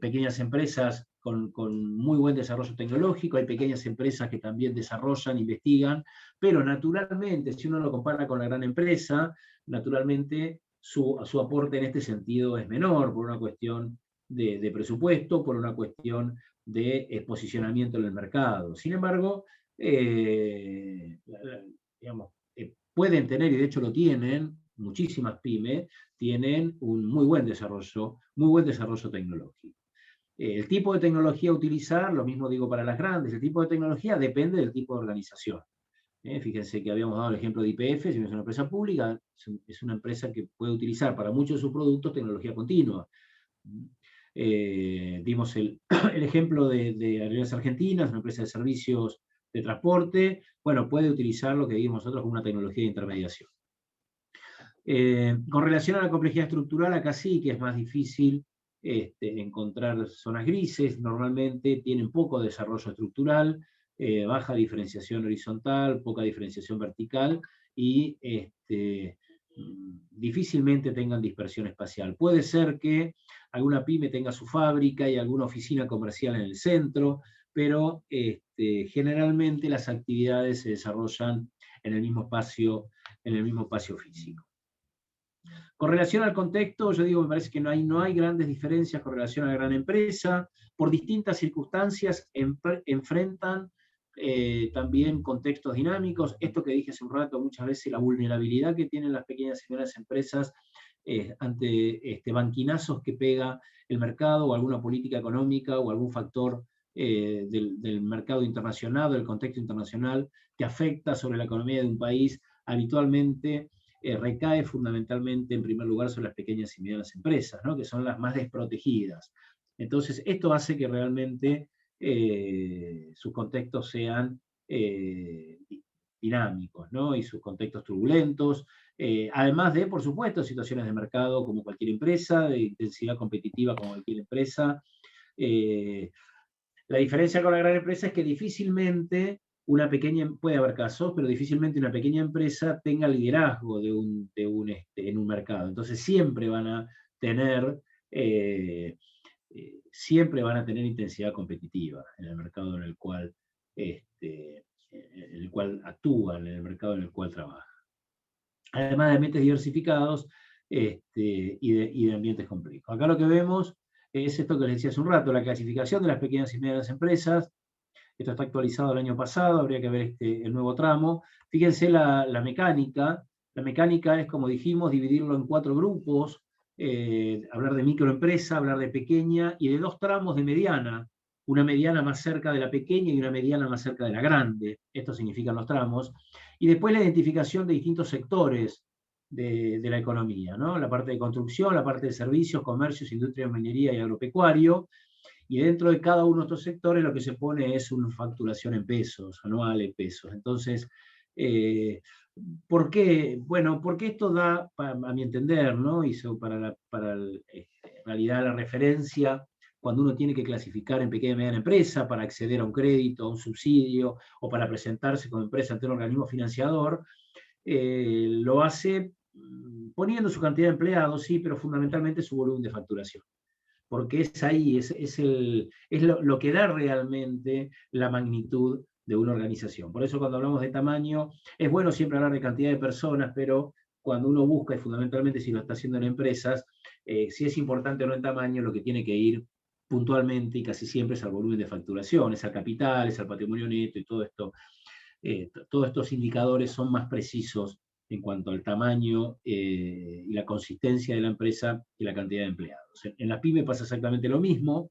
pequeñas empresas con muy buen desarrollo tecnológico, hay pequeñas empresas que también desarrollan, investigan, pero naturalmente, si uno lo compara con la gran empresa, naturalmente su aporte en este sentido es menor, por una cuestión de presupuesto, por una cuestión de posicionamiento en el mercado. Sin embargo, pueden tener, y de hecho lo tienen, muchísimas pymes, tienen un muy buen desarrollo tecnológico. El tipo de tecnología a utilizar, lo mismo digo para las grandes, el tipo de tecnología depende del tipo de organización. Fíjense que habíamos dado el ejemplo de YPF, si no es una empresa pública, es una empresa que puede utilizar para muchos de sus productos tecnología continua. Dimos el ejemplo de Aerolíneas Argentinas, una empresa de servicios de transporte, bueno, puede utilizar lo que vimos nosotros como una tecnología de intermediación. Con relación a la complejidad estructural, acá sí que es más difícil encontrar zonas grises, normalmente tienen poco desarrollo estructural, baja diferenciación horizontal, poca diferenciación vertical, y difícilmente tengan dispersión espacial. Puede ser que alguna pyme tenga su fábrica y alguna oficina comercial en el centro, pero generalmente las actividades se desarrollan en el mismo espacio físico. Con relación al contexto, yo digo, me parece que no hay grandes diferencias con relación a la gran empresa. Por distintas circunstancias enfrentan también contextos dinámicos. Esto que dije hace un rato, muchas veces la vulnerabilidad que tienen las pequeñas y medianas empresas ante banquinazos que pega el mercado o alguna política económica o algún factor del mercado internacional, del contexto internacional que afecta sobre la economía de un país, habitualmente recae fundamentalmente en primer lugar sobre las pequeñas y medianas empresas, ¿no? Que son las más desprotegidas. Entonces, esto hace que realmente sus contextos sean dinámicos, ¿no? Y sus contextos turbulentos, además de, por supuesto, situaciones de mercado como cualquier empresa, de intensidad competitiva como cualquier empresa. La diferencia con la gran empresa es que difícilmente puede haber casos, pero difícilmente una pequeña empresa tenga liderazgo en un mercado. Entonces siempre van a tener intensidad competitiva en el mercado en el cual actúan, en el mercado en el cual trabajan. Además de ambientes diversificados y de ambientes complejos. Acá lo que vemos es esto que les decía hace un rato, la clasificación de las pequeñas y medianas empresas. Esto está actualizado el año pasado, habría que ver el nuevo tramo. Fíjense la mecánica, La mecánica es, como dijimos, dividirlo en 4 grupos, hablar de microempresa, hablar de pequeña, y de 2 tramos de mediana, una mediana más cerca de la pequeña y una mediana más cerca de la grande. Esto significan los tramos. Y después la identificación de distintos sectores de la economía, ¿no? La parte de construcción, la parte de servicios, comercios, industria, minería y agropecuario. Y dentro de cada uno de estos sectores lo que se pone es una facturación en pesos, anual en pesos. Entonces, ¿por qué? Bueno, porque esto da, a mi entender, ¿no? Y en realidad la referencia, cuando uno tiene que clasificar en pequeña y mediana empresa para acceder a un crédito, a un subsidio, o para presentarse como empresa ante un organismo financiador, lo hace poniendo su cantidad de empleados, sí, pero fundamentalmente su volumen de facturación. Porque es ahí, es lo que da realmente la magnitud de una organización. Por eso cuando hablamos de tamaño, es bueno siempre hablar de cantidad de personas, pero cuando uno busca, y fundamentalmente si lo está haciendo en empresas, si es importante o no en tamaño, lo que tiene que ir puntualmente y casi siempre es al volumen de facturación, es al capital, es al patrimonio neto, y todo esto, todos estos indicadores son más precisos en cuanto al tamaño y la consistencia de la empresa y la cantidad de empleados. En la PYME pasa exactamente lo mismo.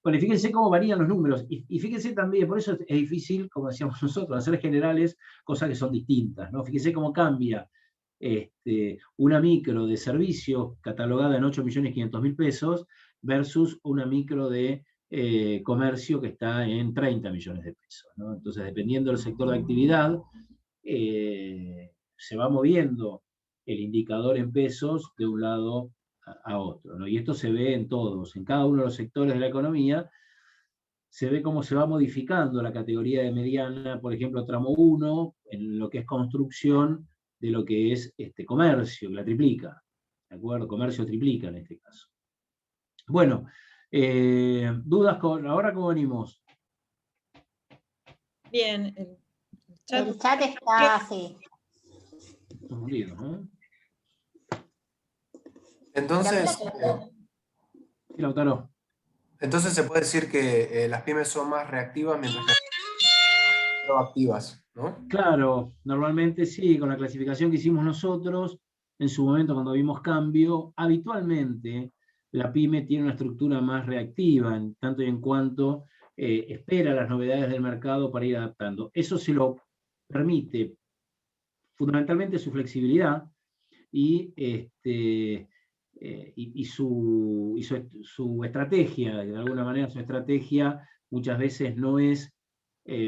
Bueno, y fíjense cómo varían los números, y fíjense también, por eso es difícil, como decíamos nosotros, hacer generales cosas que son distintas, ¿no? Fíjense cómo cambia una micro de servicios catalogada en 8.500.000 pesos versus una micro de comercio que está en 30 millones de pesos, ¿no? Entonces, dependiendo del sector de actividad, se va moviendo el indicador en pesos de un lado a otro, ¿no? Y esto se ve en todos, en cada uno de los sectores de la economía, se ve cómo se va modificando la categoría de mediana, por ejemplo, tramo 1, en lo que es construcción, de lo que es comercio, la triplica, ¿de acuerdo? Comercio triplica en este caso. Bueno, dudas ahora cómo venimos. Bien, El chat está así. Entonces, Sí, Lautaro. entonces se puede decir que las pymes son más reactivas mientras que son proactivas, ¿no? Claro, normalmente sí, con la clasificación que hicimos nosotros, en su momento cuando vimos cambio, habitualmente la pyme tiene una estructura más reactiva, en tanto y en cuanto espera las novedades del mercado para ir adaptando. Eso se lo permite fundamentalmente su flexibilidad y, su estrategia, de alguna manera su estrategia muchas veces no es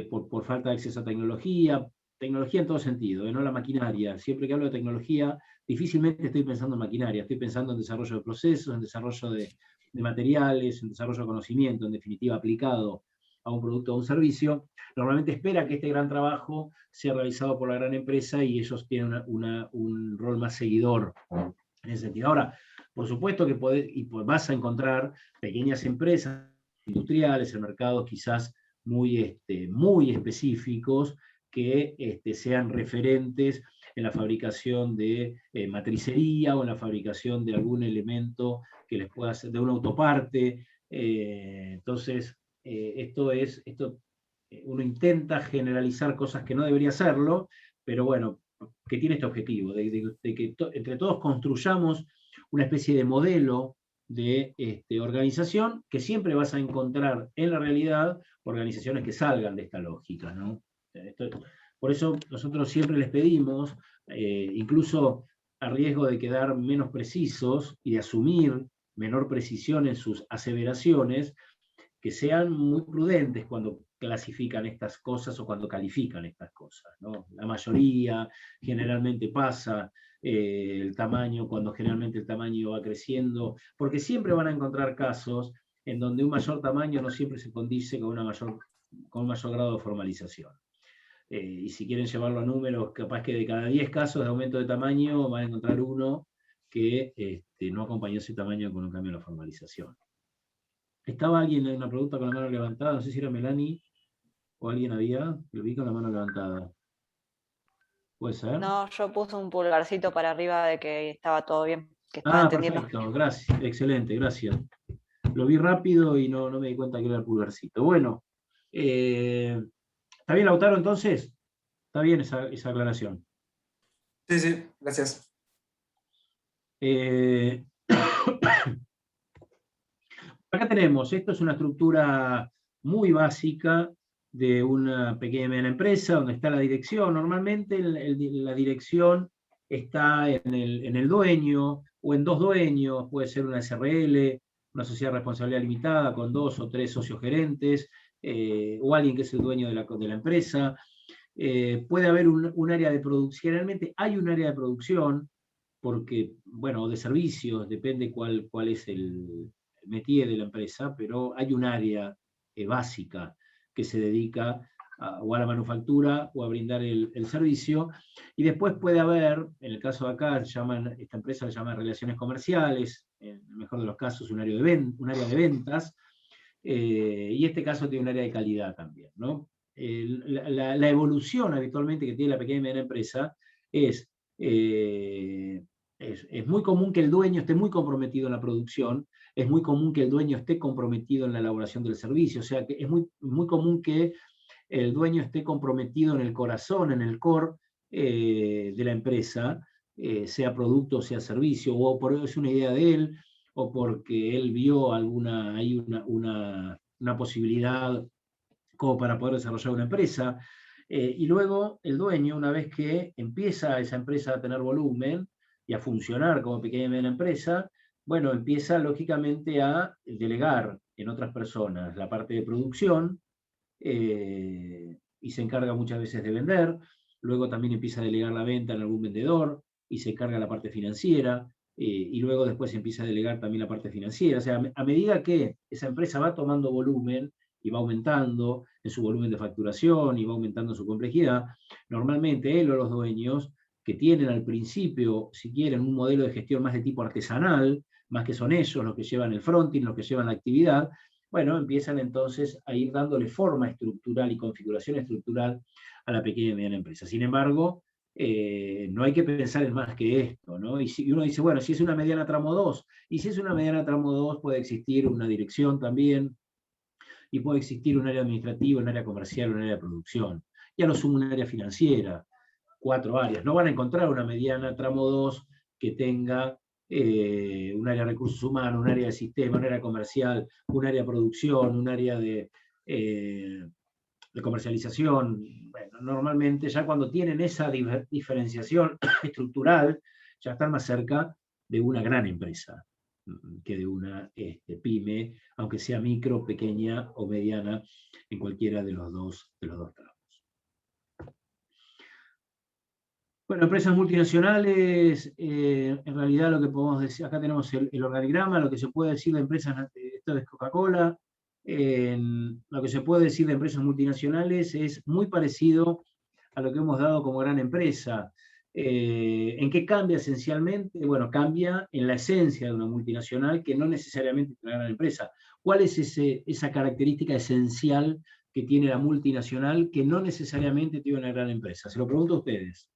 por falta de acceso a tecnología en todo sentido, no la maquinaria. Siempre que hablo de tecnología, difícilmente estoy pensando en maquinaria, estoy pensando en desarrollo de procesos, en desarrollo de materiales, en desarrollo de conocimiento, en definitiva aplicado a un producto o a un servicio. Normalmente espera que este gran trabajo sea realizado por la gran empresa y ellos tienen un rol más seguidor en ese sentido. Ahora, por supuesto que vas a encontrar pequeñas empresas industriales en mercados quizás muy específicos que sean referentes en la fabricación de matricería o en la fabricación de algún elemento que les pueda hacer, de una autoparte. Entonces, uno intenta generalizar cosas que no debería hacerlo, pero bueno, que tiene este objetivo, de que entre todos construyamos una especie de modelo de organización que siempre vas a encontrar en la realidad organizaciones que salgan de esta lógica, ¿no? Por eso nosotros siempre les pedimos, incluso a riesgo de quedar menos precisos y de asumir menor precisión en sus aseveraciones, que sean muy prudentes cuando clasifican estas cosas o cuando califican estas cosas, ¿no? La mayoría generalmente pasa el tamaño, cuando generalmente el tamaño va creciendo, porque siempre van a encontrar casos en donde un mayor tamaño no siempre se condice con un mayor grado de formalización. Y si quieren llevarlo a números, capaz que de cada 10 casos de aumento de tamaño van a encontrar uno que no acompañó ese tamaño con un cambio en la formalización. Estaba alguien en una pregunta con la mano levantada, no sé si era Melanie o alguien había, lo vi con la mano levantada. ¿Puede ser? No, yo puse un pulgarcito para arriba de que estaba todo bien, que estaba entendiendo. Perfecto, gracias, excelente, gracias. Lo vi rápido y no me di cuenta que era el pulgarcito. Bueno, ¿está bien, Lautaro, entonces? Está bien esa aclaración. Sí, sí, gracias. Acá tenemos, esto es una estructura muy básica de una pequeña y mediana empresa, donde está la dirección. Normalmente la dirección está en el dueño, o en dos dueños, puede ser una SRL, una sociedad de responsabilidad limitada, con 2 o 3 socios gerentes, o alguien que es el dueño de la empresa. Puede haber un área de producción, generalmente hay un área de producción, porque, bueno, de servicios, depende cuál es el métier de la empresa, pero hay un área básica que se dedica o a la manufactura o a brindar el servicio, y después puede haber, en el caso de acá, esta empresa se llama relaciones comerciales, en el mejor de los casos un área de ventas, y este caso tiene un área de calidad también, ¿no? La evolución habitualmente que tiene la pequeña y mediana empresa es muy común que el dueño esté muy comprometido en la producción, es muy común que el dueño esté comprometido en la elaboración del servicio, o sea que es muy, muy común que el dueño esté comprometido en el corazón, en el core de la empresa, sea producto o sea servicio, o por es una idea de él, o porque él vio una posibilidad como para poder desarrollar una empresa. Y luego el dueño, una vez que empieza esa empresa a tener volumen y a funcionar como pequeña y mediana empresa, bueno, empieza lógicamente a delegar en otras personas la parte de producción, y se encarga muchas veces de vender. Luego también empieza a delegar la venta en algún vendedor y se encarga la parte financiera. Y luego después empieza a delegar también la parte financiera. O sea, a medida que esa empresa va tomando volumen y va aumentando en su volumen de facturación y va aumentando su complejidad, normalmente él o los dueños, que tienen al principio, si quieren, un modelo de gestión más de tipo artesanal, más que son ellos los que llevan el fronting, los que llevan la actividad, bueno, empiezan entonces a ir dándole forma estructural y configuración estructural a la pequeña y mediana empresa. Sin embargo, no hay que pensar en más que esto, ¿no? Y uno dice, bueno, si es una mediana tramo 2, y si es una mediana tramo 2 puede existir una dirección también, y puede existir un área administrativa, un área comercial, un área de producción, y a lo sumo un área financiera, 4 áreas. No van a encontrar una mediana tramo 2 que tenga un área de recursos humanos, un área de sistema, un área comercial, un área de producción, un área de comercialización. Bueno, normalmente ya cuando tienen esa diferenciación estructural, ya están más cerca de una gran empresa que de una pyme, aunque sea micro, pequeña o mediana, en cualquiera de los dos tramos. Bueno, empresas multinacionales, en realidad lo que podemos decir, acá tenemos el organigrama, lo que se puede decir de empresas, esto es Coca-Cola, lo que se puede decir de empresas multinacionales es muy parecido a lo que hemos dado como gran empresa. ¿En qué cambia esencialmente? Bueno, cambia en la esencia de una multinacional que no necesariamente es una gran empresa. ¿Cuál es esa característica esencial que tiene la multinacional que no necesariamente tiene una gran empresa? Se lo pregunto a ustedes.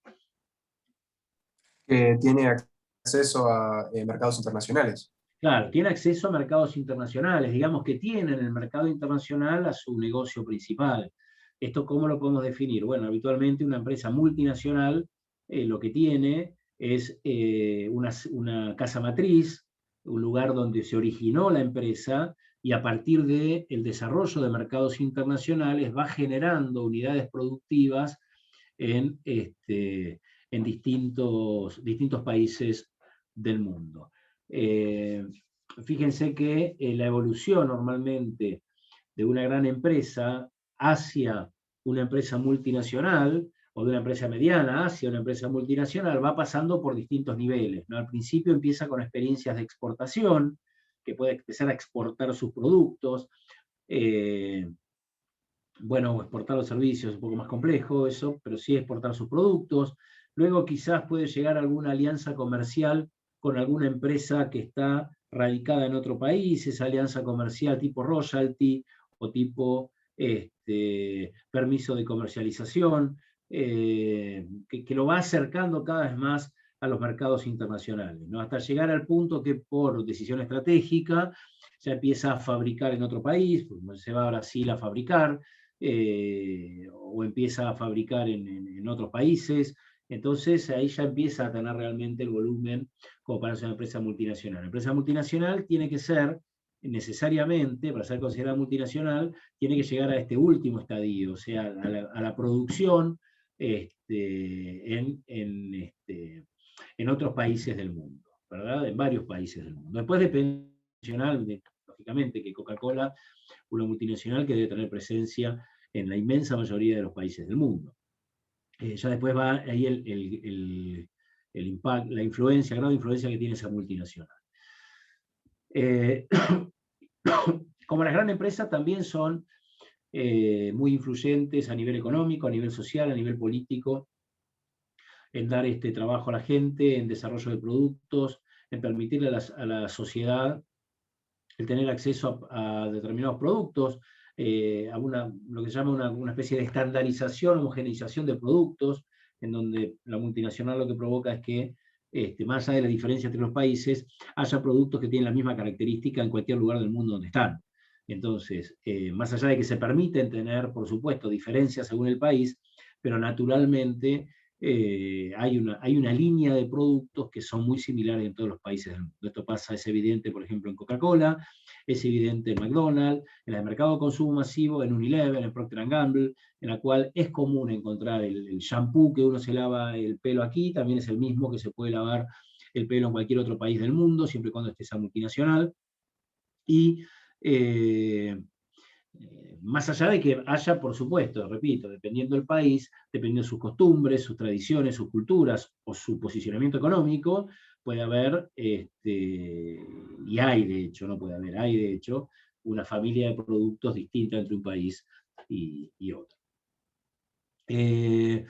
Que tiene acceso a mercados internacionales. Claro, tiene acceso a mercados internacionales, digamos que tiene en el mercado internacional a su negocio principal. ¿Esto cómo lo podemos definir? Bueno, habitualmente una empresa multinacional lo que tiene es una casa matriz, un lugar donde se originó la empresa, y a partir del desarrollo de mercados internacionales va generando unidades productivas en distintos países del mundo. Fíjense que la evolución normalmente de una gran empresa hacia una empresa multinacional, o de una empresa mediana hacia una empresa multinacional, va pasando por distintos niveles, ¿no? Al principio empieza con experiencias de exportación, que puede empezar a exportar sus productos, bueno, exportar los servicios es un poco más complejo eso, pero sí exportar sus productos. Luego quizás puede llegar a alguna alianza comercial con alguna empresa que está radicada en otro país, esa alianza comercial tipo royalty o tipo permiso de comercialización, que lo va acercando cada vez más a los mercados internacionales, ¿no? Hasta llegar al punto que por decisión estratégica ya empieza a fabricar en otro país, pues se va a Brasil a fabricar, o empieza a fabricar en otros países, Entonces ahí ya empieza a tener realmente el volumen como para ser una empresa multinacional. La empresa multinacional tiene que ser, necesariamente, para ser considerada multinacional, tiene que llegar a este último estadio, o sea, a la producción en otros países del mundo, ¿verdad? En varios países del mundo. Después depende, lógicamente, que Coca-Cola, una multinacional que debe tener presencia en la inmensa mayoría de los países del mundo. Ya después va ahí el impacto, la influencia, el grado de influencia que tiene esa multinacional. Como las grandes empresas también son muy influyentes a nivel económico, a nivel social, a nivel político, en dar este trabajo a la gente, en desarrollo de productos, en permitirle a la sociedad el tener acceso a determinados productos, lo que se llama una especie de estandarización, homogeneización de productos, en donde la multinacional lo que provoca es que, más allá de la diferencia entre los países, haya productos que tienen la misma característica en cualquier lugar del mundo donde están. Entonces, más allá de que se permiten tener, por supuesto, diferencias según el país, pero naturalmente hay una línea de productos que son muy similares en todos los países del mundo. Esto pasa, es evidente, por ejemplo, en Coca-Cola, es evidente en McDonald's, en el mercado de consumo masivo, en Unilever, en Procter & Gamble, en la cual es común encontrar el shampoo que uno se lava el pelo aquí, también es el mismo que se puede lavar el pelo en cualquier otro país del mundo, siempre y cuando esté esa multinacional. Y más allá de que haya, por supuesto, repito, dependiendo del país, dependiendo de sus costumbres, sus tradiciones, sus culturas o su posicionamiento económico, puede haber, y hay de hecho, no puede haber, hay de hecho, una familia de productos distinta entre un país y otro. En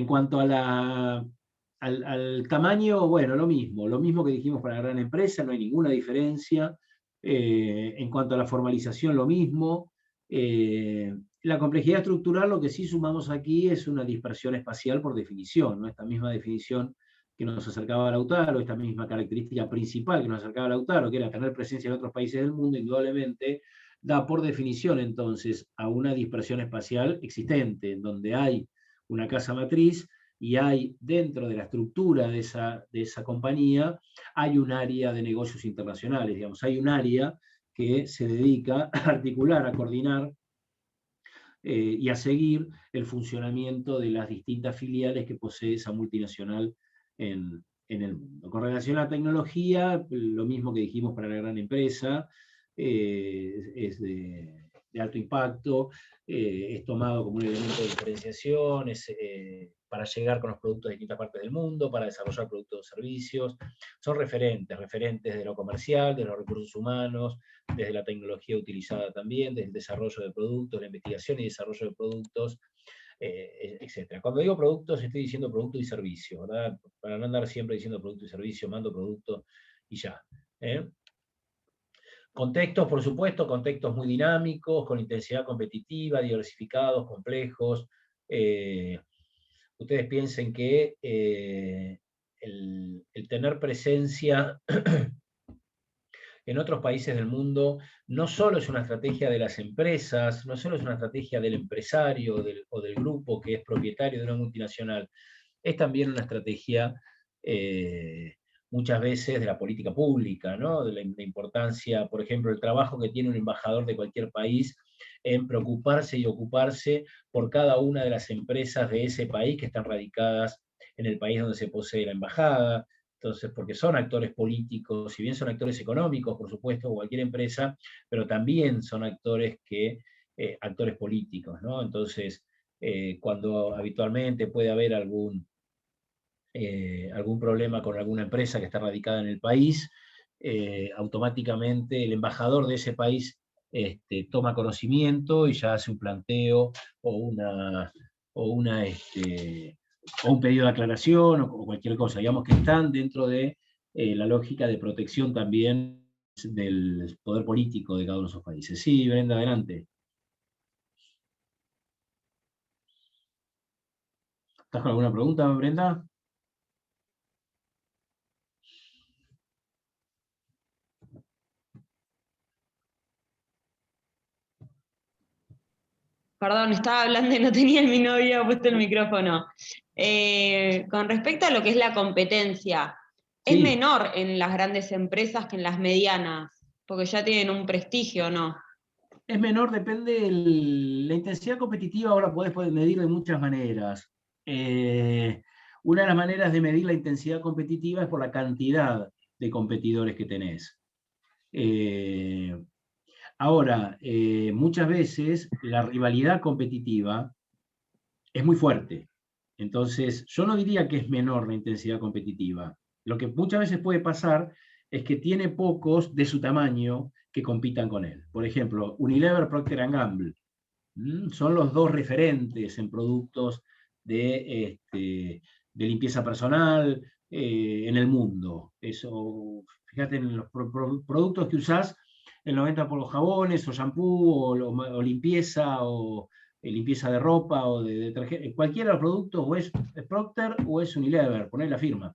cuanto al tamaño, bueno, lo mismo que dijimos para la gran empresa, no hay ninguna diferencia. En cuanto a la formalización, lo mismo. La complejidad estructural, lo que sí sumamos aquí es una dispersión espacial por definición, ¿no? Esta misma definición que nos acercaba a Lautaro, esta misma característica principal que nos acercaba a Lautaro, que era tener presencia en otros países del mundo, indudablemente da por definición entonces a una dispersión espacial existente, en donde hay una casa matriz y hay dentro de la estructura de esa compañía, hay un área de negocios internacionales, digamos, hay un área que se dedica a articular, a coordinar y a seguir el funcionamiento de las distintas filiales que posee esa multinacional en el mundo. Con relación a la tecnología, lo mismo que dijimos para la gran empresa, es de alto impacto, es tomado como un elemento de diferenciación, para llegar con los productos de distintas partes del mundo, para desarrollar productos o servicios. Son referentes de lo comercial, de los recursos humanos, desde la tecnología utilizada también, desde el desarrollo de productos, la investigación y desarrollo de productos, etc. Cuando digo productos, estoy diciendo producto y servicio, ¿verdad? Para no andar siempre diciendo producto y servicio, mando producto y ya. Contextos, por supuesto, contextos muy dinámicos, con intensidad competitiva, diversificados, complejos. Ustedes piensen que el tener presencia en otros países del mundo no solo es una estrategia de las empresas, no solo es una estrategia del empresario o del grupo que es propietario de una multinacional, es también una estrategia muchas veces de la política pública, ¿no? De la importancia, por ejemplo, el trabajo que tiene un embajador de cualquier país en preocuparse y ocuparse por cada una de las empresas de ese país que están radicadas en el país donde se posee la embajada. Entonces, porque son actores políticos, si bien son actores económicos, por supuesto, cualquier empresa, pero también son actores políticos, ¿no? Entonces, cuando habitualmente puede haber algún problema con alguna empresa que está radicada en el país, automáticamente el embajador de ese país toma conocimiento y ya hace un planteo o un pedido de aclaración o cualquier cosa. Digamos que están dentro de la lógica de protección también del poder político de cada uno de esos países. Sí, Brenda, adelante. ¿Estás con alguna pregunta, Brenda? Perdón, estaba hablando y no tenía mi novio puesto el micrófono. Con respecto a lo que es la competencia, ¿es Sí. menor en las grandes empresas que en las medianas? Porque ya tienen un prestigio, ¿no? Es menor, depende la intensidad competitiva, ahora podés medir de muchas maneras. Una de las maneras de medir la intensidad competitiva es por la cantidad de competidores que tenés. Ahora, muchas veces la rivalidad competitiva es muy fuerte. Entonces, yo no diría que es menor la intensidad competitiva. Lo que muchas veces puede pasar es que tiene pocos de su tamaño que compitan con él. Por ejemplo, Unilever, Procter & Gamble. Son los dos referentes en productos de limpieza personal en el mundo. Eso, fíjate en los productos que usás, el 90% por los jabones, o shampoo, o limpieza, o limpieza de ropa, o de detergente. Cualquiera de los productos, o es Procter o es Unilever, poné la firma.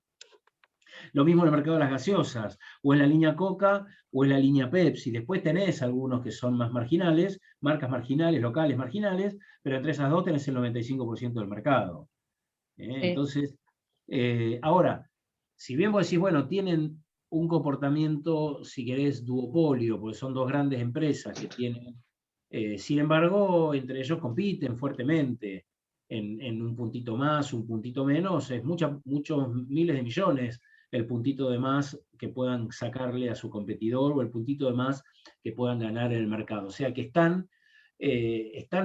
Lo mismo en el mercado de las gaseosas, o en la línea Coca, o en la línea Pepsi. Después tenés algunos que son más marginales, marcas marginales, locales marginales, pero entre esas dos tenés el 95% del mercado. Sí. Entonces, ahora, si bien vos decís, bueno, tienen un comportamiento, si querés, duopolio, porque son dos grandes empresas que tienen, sin embargo, entre ellos compiten fuertemente en un puntito más, un puntito menos, es muchos miles de millones el puntito de más que puedan sacarle a su competidor, o el puntito de más que puedan ganar en el mercado. O sea que están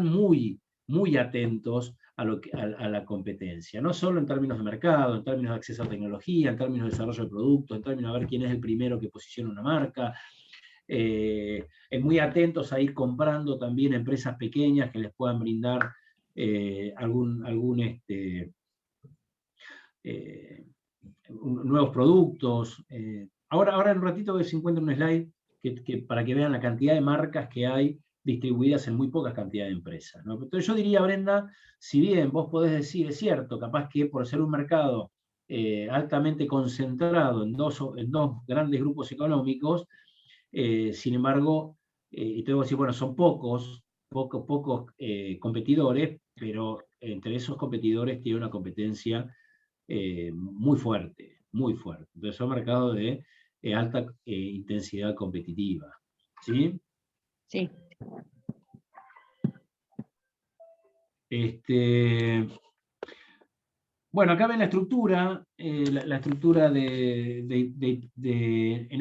muy, muy atentos a la competencia, no solo en términos de mercado, en términos de acceso a tecnología, en términos de desarrollo de productos, en términos de ver quién es el primero que posiciona una marca, muy atentos a ir comprando también empresas pequeñas que les puedan brindar nuevos productos. Ahora en un ratito se encuentra un slide para que vean la cantidad de marcas que hay distribuidas en muy pocas cantidades de empresas, ¿no? Entonces yo diría, Brenda, si bien vos podés decir, es cierto, capaz que por ser un mercado altamente concentrado en dos grandes grupos económicos, sin embargo, y te voy a decir, bueno, son pocos competidores, pero entre esos competidores tiene una competencia muy fuerte, muy fuerte. Entonces son mercados de alta intensidad competitiva. ¿Sí? Sí. Bueno, acá ven la estructura, la estructura en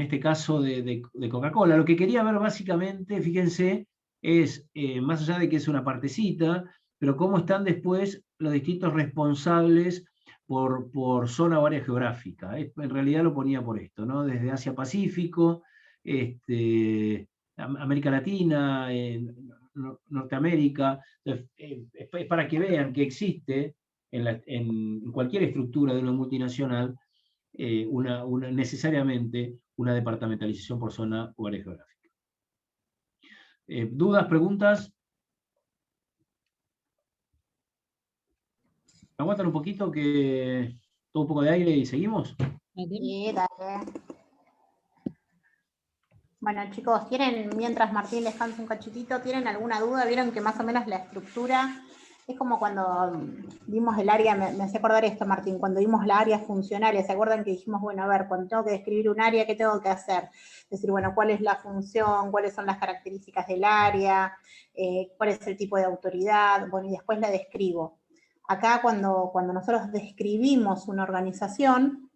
este caso de Coca-Cola. Lo que quería ver básicamente, fíjense, es, más allá de que es una partecita, pero cómo están después los distintos responsables por zona o área geográfica. En realidad lo ponía por esto, ¿no? Desde Asia-Pacífico, América Latina, Norteamérica. Entonces, es para que vean que existe en cualquier estructura de una multinacional necesariamente una departamentalización por zona o área geográfica. ¿Dudas, preguntas? ¿Aguantan un poquito que todo un poco de aire y seguimos? Sí, dale. Bueno, chicos, mientras Martín descansa un cachitito, ¿tienen alguna duda? ¿Vieron que más o menos la estructura es como cuando vimos el área, me hace acordar esto, Martín, cuando vimos la área funcional, ¿se acuerdan que dijimos, bueno, a ver, cuando tengo que describir un área, ¿qué tengo que hacer? Es decir, bueno, ¿cuál es la función? ¿Cuáles son las características del área? ¿Cuál es el tipo de autoridad? Bueno, y después la describo. Acá cuando nosotros describimos una organización,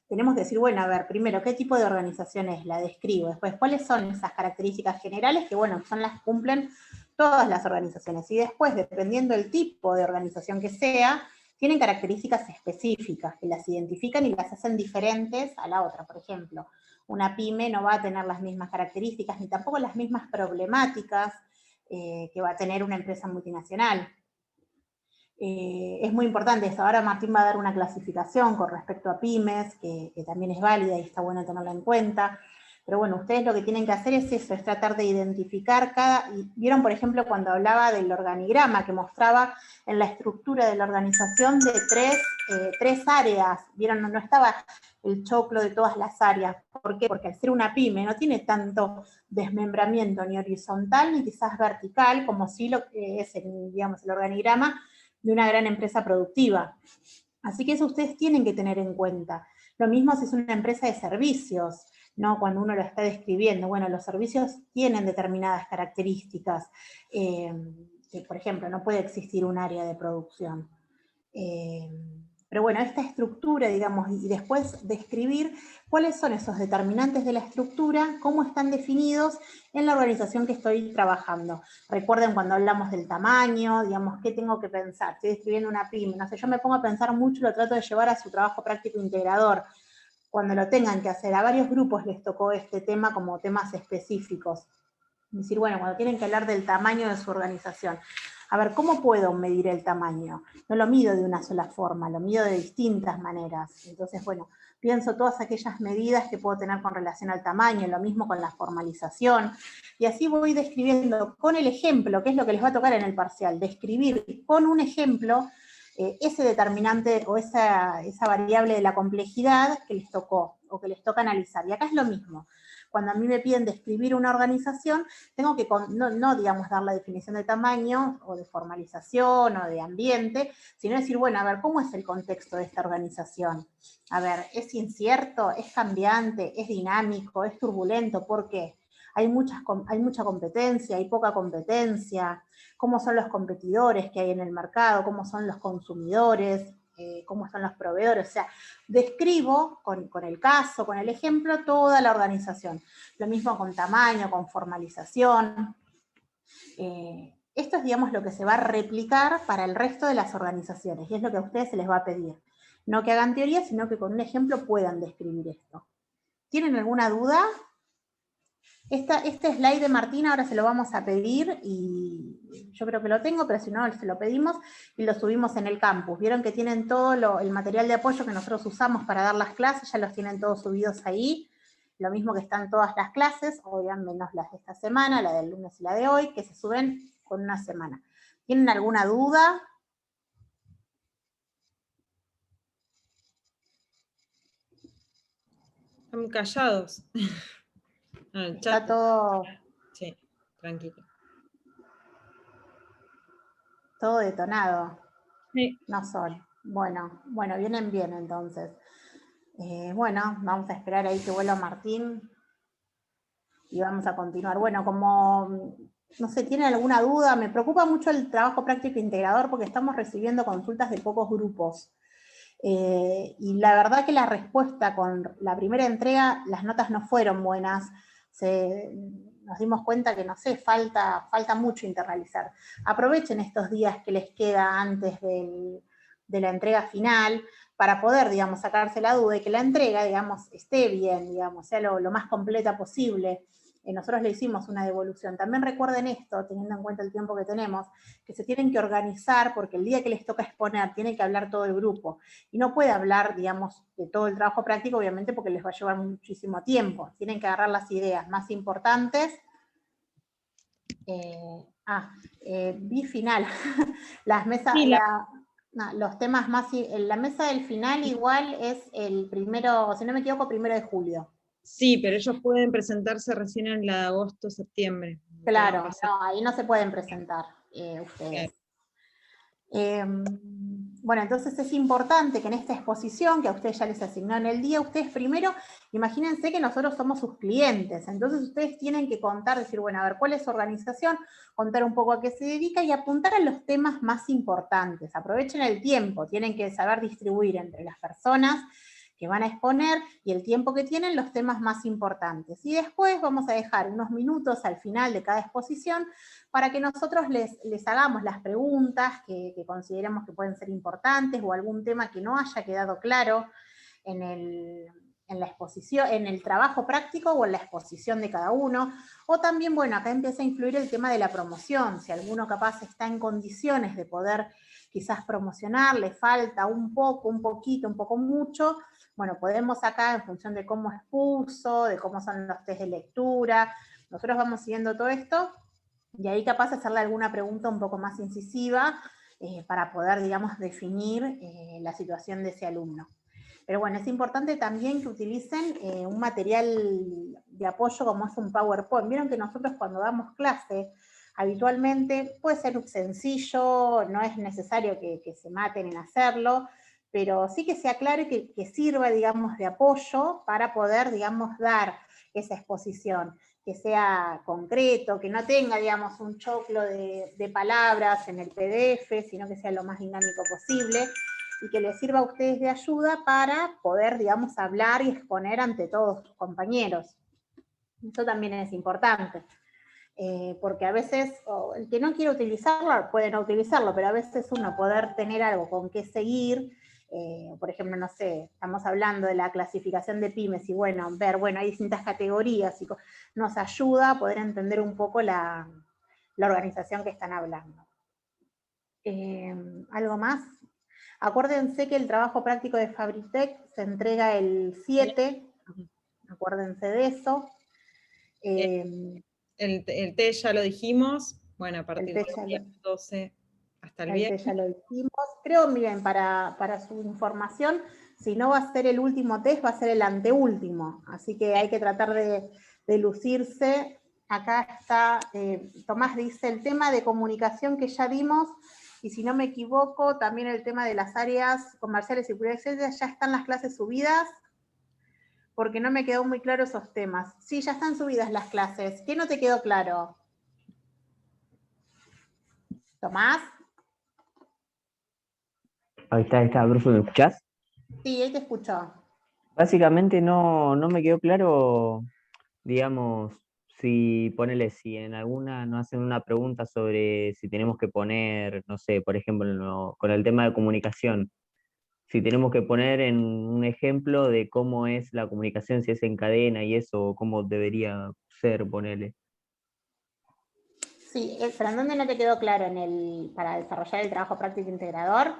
tenemos que decir, bueno, a ver, primero, ¿qué tipo de organización es? La describo. Después, ¿cuáles son esas características generales? Que, bueno, son las que cumplen todas las organizaciones. Y después, dependiendo del tipo de organización que sea, tienen características específicas que las identifican y las hacen diferentes a la otra. Por ejemplo, una pyme no va a tener las mismas características, ni tampoco las mismas problemáticas que va a tener una empresa multinacional. Es muy importante esto. Ahora Martín va a dar una clasificación con respecto a pymes, que también es válida y está bueno tenerla en cuenta. Pero bueno, ustedes lo que tienen que hacer es eso, es tratar de identificar vieron, por ejemplo, cuando hablaba del organigrama, que mostraba en la estructura de la organización de tres áreas, vieron, no estaba el choclo de todas las áreas. ¿Por qué? Porque al ser una pyme no tiene tanto desmembramiento ni horizontal ni quizás vertical como sí lo que es digamos, el organigrama de una gran empresa productiva. Así que eso ustedes tienen que tener en cuenta. Lo mismo si es una empresa de servicios, ¿no? Cuando uno lo está describiendo. Bueno, los servicios tienen determinadas características. Que, por ejemplo, no puede existir un área de producción. Pero bueno, esta estructura, digamos, y después describir cuáles son esos determinantes de la estructura, cómo están definidos en la organización que estoy trabajando. Recuerden cuando hablamos del tamaño, digamos, ¿qué tengo que pensar? Estoy describiendo una pyme, no sé, yo me pongo a pensar mucho, lo trato de llevar a su trabajo práctico integrador. Cuando lo tengan que hacer, a varios grupos les tocó este tema como temas específicos. Es decir, bueno, cuando tienen que hablar del tamaño de su organización, a ver, ¿cómo puedo medir el tamaño? No lo mido de una sola forma, lo mido de distintas maneras. Entonces, bueno, pienso todas aquellas medidas que puedo tener con relación al tamaño, lo mismo con la formalización, y así voy describiendo con el ejemplo, que es lo que les va a tocar en el parcial, describir con un ejemplo ese determinante o esa variable de la complejidad que les tocó, o que les toca analizar. Y acá es lo mismo. Cuando a mí me piden describir una organización, tengo que no digamos, dar la definición de tamaño, o de formalización, o de ambiente, sino decir, bueno, a ver, ¿cómo es el contexto de esta organización? A ver, ¿es incierto? ¿Es cambiante? ¿Es dinámico? ¿Es turbulento? ¿Por qué? Hay mucha competencia, hay poca competencia, cómo son los competidores que hay en el mercado, cómo son los consumidores, cómo son los proveedores, o sea, describo con el caso, con el ejemplo, toda la organización. Lo mismo con tamaño, con formalización. Esto es, digamos, lo que se va a replicar para el resto de las organizaciones, y es lo que a ustedes se les va a pedir. No que hagan teoría, sino que con un ejemplo puedan describir esto. ¿Tienen alguna duda? Este slide de Martín ahora se lo vamos a pedir, y yo creo que lo tengo, pero si no, se lo pedimos y lo subimos en el campus. Vieron que tienen todo el material de apoyo que nosotros usamos para dar las clases, ya los tienen todos subidos ahí. Lo mismo que están todas las clases, obviamente menos las de esta semana, la del lunes y la de hoy, que se suben con una semana. ¿Tienen alguna duda? Están callados. Está todo... Sí, tranquilo. Todo detonado. Sí. No son. Bueno, vienen bien entonces. Bueno, vamos a esperar ahí que vuelva Martín y vamos a continuar. Bueno, como, no sé, ¿tienen alguna duda? Me preocupa mucho el trabajo práctico integrador porque estamos recibiendo consultas de pocos grupos. Y la verdad que la respuesta con la primera entrega, las notas no fueron buenas. Nos dimos cuenta que, no sé, falta mucho internalizar. Aprovechen estos días que les queda antes de la entrega final para poder, digamos, sacarse la duda y que la entrega, digamos, esté bien, digamos, sea lo más completa posible. Nosotros le hicimos una devolución. También recuerden esto, teniendo en cuenta el tiempo que tenemos, que se tienen que organizar porque el día que les toca exponer tiene que hablar todo el grupo. Y no puede hablar, digamos, de todo el trabajo práctico, obviamente, porque les va a llevar muchísimo tiempo. Tienen que agarrar las ideas más importantes. Vi final. Las mesas... Sí, los temas más... La mesa del final igual es el primero, si no me equivoco, 1 de julio. Sí, pero ellos pueden presentarse recién en la de agosto, septiembre. Claro, no, ahí no se pueden presentar ustedes. Bueno, entonces es importante que en esta exposición, que a ustedes ya les asignó en el día, ustedes primero, imagínense que nosotros somos sus clientes, entonces ustedes tienen que contar, decir, bueno, a ver, ¿cuál es su organización? Contar un poco a qué se dedica y apuntar a los temas más importantes. Aprovechen el tiempo, tienen que saber distribuir entre las personas que van a exponer y el tiempo que tienen los temas más importantes. Y después vamos a dejar unos minutos al final de cada exposición para que nosotros les hagamos las preguntas que consideremos que pueden ser importantes o algún tema que no haya quedado claro en la exposición, en el trabajo práctico o en la exposición de cada uno. O también, bueno, acá empieza a influir el tema de la promoción. Si alguno capaz está en condiciones de poder quizás promocionar, le falta un poco, un poquito, un poco mucho, bueno, podemos acá, en función de cómo expuso, de cómo son los test de lectura, nosotros vamos siguiendo todo esto, y ahí capaz de hacerle alguna pregunta un poco más incisiva, para poder, digamos, definir la situación de ese alumno. Pero bueno, es importante también que utilicen un material de apoyo como es un PowerPoint. Vieron que nosotros cuando damos clase, habitualmente puede ser sencillo, no es necesario que se maten en hacerlo, pero sí que sea claro y que sirva, digamos, de apoyo para poder, digamos, dar esa exposición, que sea concreto, que no tenga, digamos, un choclo de palabras en el PDF, sino que sea lo más dinámico posible, y que les sirva a ustedes de ayuda para poder, digamos, hablar y exponer ante todos sus compañeros. Eso también es importante. Porque a veces, el que no quiere utilizarlo, puede no utilizarlo, pero a veces uno poder tener algo con qué seguir, por ejemplo, no sé, estamos hablando de la clasificación de pymes y bueno, ver, bueno, hay distintas categorías y nos ayuda a poder entender un poco la organización que están hablando. ¿Algo más? Acuérdense que el trabajo práctico de Fabritech se entrega el 7, acuérdense de eso. El té ya lo dijimos, bueno, a partir del día 12 hasta el viernes. Ya lo dijimos. Creo, miren, para su información, si no va a ser el último test, va a ser el anteúltimo. Así que hay que tratar de lucirse. Acá está, Tomás dice, el tema de comunicación que ya vimos, y si no me equivoco, también el tema de las áreas comerciales y publicidad, ya están las clases subidas, porque no me quedó muy claro esos temas. Sí, ya están subidas las clases. ¿Qué no te quedó claro? ¿Tomás? Ahí está, profe, ¿me escuchás? Sí, ahí te escucho. Básicamente no me quedó claro, digamos, si en alguna nos hacen una pregunta sobre si tenemos que poner, no sé, por ejemplo, con el tema de comunicación, si tenemos que poner en un ejemplo de cómo es la comunicación, si es en cadena y eso, cómo debería ser, ponerle. Sí, pero ¿en dónde no te quedó claro? Para desarrollar el trabajo práctico integrador.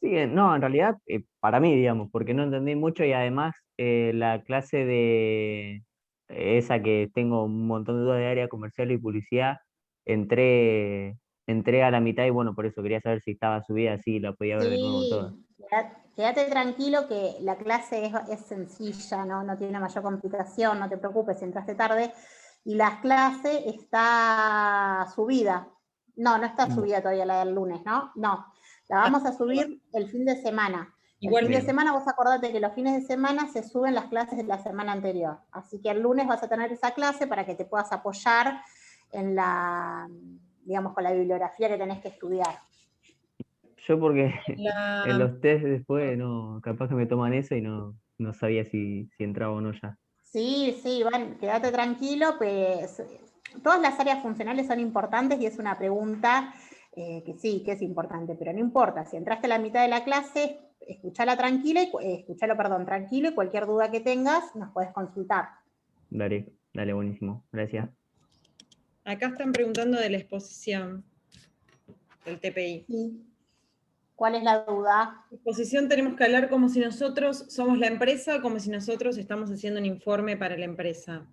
Sí, no, en realidad, para mí, digamos, porque no entendí mucho y además la clase de esa que tengo un montón de dudas de área comercial y publicidad, entré, entré a la mitad y bueno, por eso quería saber si estaba subida, así la podía ver de nuevo toda. Sí, quédate tranquilo que la clase es sencilla, no tiene mayor complicación, no te preocupes si entraste tarde. Y la clase está subida. No está subida todavía la del lunes, ¿no? No, la vamos a subir el fin de semana. Igual el fin de semana, vos acordate que los fines de semana se suben las clases de la semana anterior. Así que el lunes vas a tener esa clase para que te puedas apoyar en digamos, con la bibliografía que tenés que estudiar. Yo porque en los test después, no, capaz que me toman eso y no sabía si entraba o no ya. Sí, Iván, quédate tranquilo, pues todas las áreas funcionales son importantes y es una pregunta que sí, que es importante, pero no importa, si entraste a la mitad de la clase, escúchalo tranquilo y cualquier duda que tengas nos puedes consultar. Dale, buenísimo, gracias. Acá están preguntando de la exposición del TPI. Sí. ¿Cuál es la duda? Exposición tenemos que hablar como si nosotros somos la empresa, como si nosotros estamos haciendo un informe para la empresa.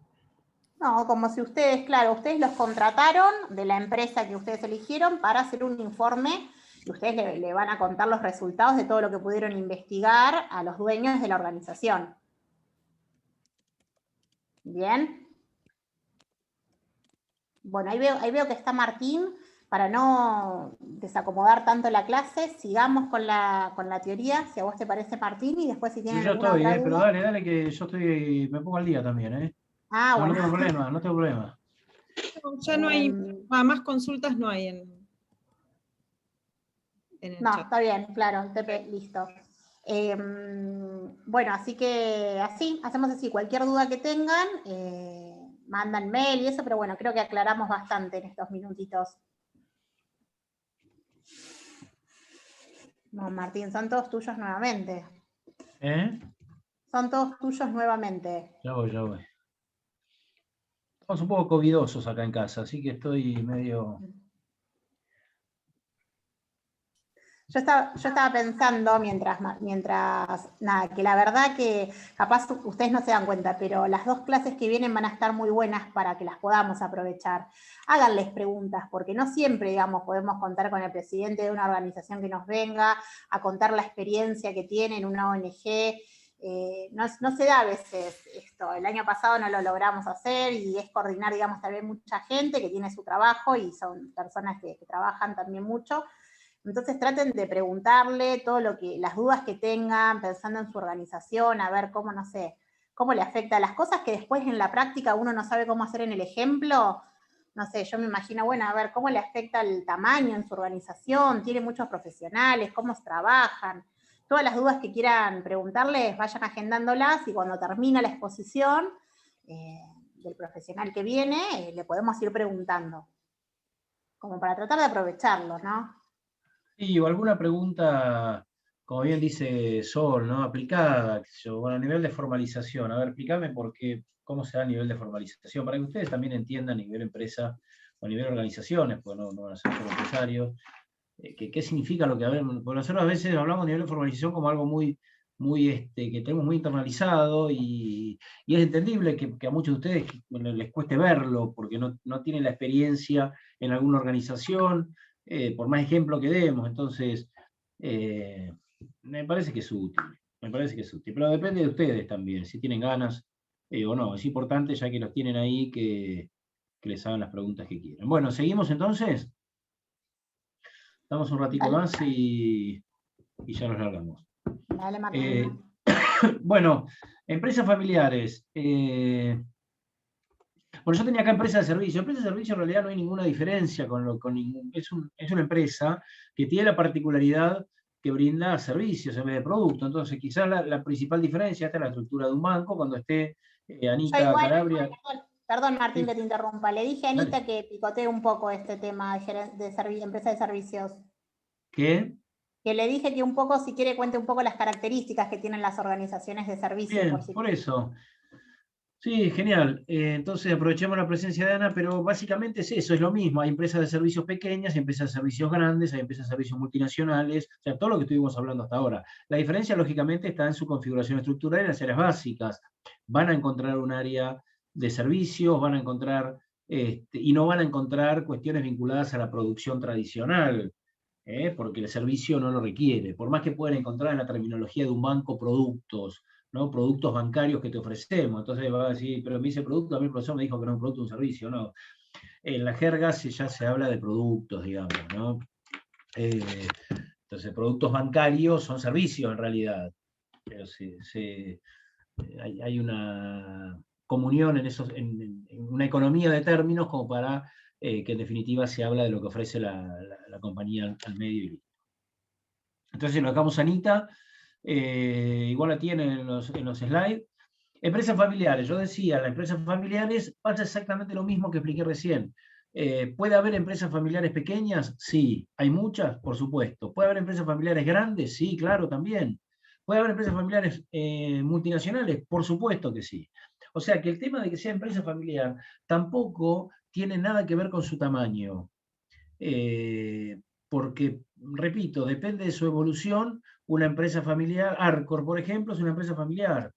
No, como si ustedes, claro, ustedes los contrataron de la empresa que ustedes eligieron para hacer un informe y ustedes le van a contar los resultados de todo lo que pudieron investigar a los dueños de la organización. Bien. Bueno, ahí veo que está Martín. Para no desacomodar tanto la clase, sigamos con la teoría, si a vos te parece, Martín, y después si tienen Sí, yo alguna estoy, otra duda. pero dale que yo me pongo al día también, ¿eh? Ah, No, bueno. no tengo problema. Ya no hay, más consultas no hay en el No, chat. está bien, claro, listo. Bueno, así que hacemos así, cualquier duda que tengan, mandan mail y eso, pero bueno, creo que aclaramos bastante en estos minutitos. No, Martín, son todos tuyos nuevamente. ¿Eh? Son todos tuyos nuevamente. Ya voy. Estamos un poco covidosos acá en casa, así que estoy medio... Yo estaba pensando mientras, nada, que la verdad que capaz ustedes no se dan cuenta, pero las 2 clases que vienen van a estar muy buenas para que las podamos aprovechar. Háganles preguntas, porque no siempre, digamos, podemos contar con el presidente de una organización que nos venga a contar la experiencia que tiene en una ONG. No se da a veces esto. El año pasado no lo logramos hacer y es coordinar, digamos, tal vez mucha gente que tiene su trabajo y son personas que trabajan también mucho. Entonces traten de preguntarle todo las dudas que tengan, pensando en su organización, a ver cómo, no sé, cómo le afecta a las cosas que después en la práctica uno no sabe cómo hacer en el ejemplo. No sé, yo me imagino, bueno, a ver cómo le afecta el tamaño en su organización, tiene muchos profesionales, cómo trabajan. Todas las dudas que quieran preguntarles, vayan agendándolas y cuando termina la exposición del profesional que viene, le podemos ir preguntando. Como para tratar de aprovecharlo, ¿no? Sí, o alguna pregunta, como bien dice Sol, ¿no? Aplicada, qué sé yo, bueno, a nivel de formalización. A ver, explícame cómo se da a nivel de formalización, para que ustedes también entiendan a nivel empresa o a nivel organizaciones, porque no van a ser solo empresarios, qué significa lo que hablamos. Porque nosotros a veces hablamos a nivel de formalización como algo que tenemos muy internalizado y es entendible que a muchos de ustedes les cueste verlo, porque no tienen la experiencia en alguna organización, por más ejemplo que demos. Entonces, me parece que es útil, pero depende de ustedes también, si tienen ganas o no. Es importante, ya que los tienen ahí, que les hagan las preguntas que quieran. Bueno, ¿seguimos entonces? Damos un ratico más y ya nos largamos. Dale, Martín. Bueno, empresas familiares. Bueno, yo tenía acá empresa de servicio. Empresa de servicio en realidad no hay ninguna diferencia es una empresa que tiene la particularidad que brinda servicios en vez de producto. Entonces, quizás la principal diferencia está en la estructura de un banco. Cuando esté Anita Calabria. Perdón, Martín, Sí. que te interrumpa. Le dije a Anita que picotee un poco este tema de empresa de servicios. ¿Qué? Que le dije que un poco, si quiere, cuente un poco las características que tienen las organizaciones de servicios. Bien, por eso. Sí, genial. Entonces aprovechemos la presencia de Ana, pero básicamente es eso, es lo mismo. Hay empresas de servicios pequeñas, hay empresas de servicios grandes, hay empresas de servicios multinacionales, o sea, todo lo que estuvimos hablando hasta ahora. La diferencia, lógicamente, está en su configuración estructural y en las áreas básicas. Van a encontrar un área de servicios, van a encontrar, y no van a encontrar cuestiones vinculadas a la producción tradicional, porque el servicio no lo requiere. Por más que puedan encontrar en la terminología de un banco productos, ¿no? Productos bancarios que te ofrecemos. Entonces va a decir, pero me dice producto, a mí el profesor me dijo que no es un producto, un servicio, no. En la jerga ya se habla de productos, digamos, ¿no? Entonces, productos bancarios son servicios en realidad, pero hay una comunión en una economía de términos como para que en definitiva se habla de lo que ofrece la compañía al medio y listo. Entonces, nos dejamos a Anita. Igual la tienen en los slides. Empresas familiares, yo decía, las empresas familiares pasa exactamente lo mismo que expliqué recién. ¿Puede haber empresas familiares pequeñas? Sí. ¿Hay muchas? Por supuesto. ¿Puede haber empresas familiares grandes? Sí, claro, también. ¿Puede haber empresas familiares multinacionales? Por supuesto que sí. O sea que el tema de que sea empresa familiar tampoco tiene nada que ver con su tamaño. Porque, repito, depende de su evolución. Una empresa familiar, Arcor, por ejemplo, es una empresa familiar,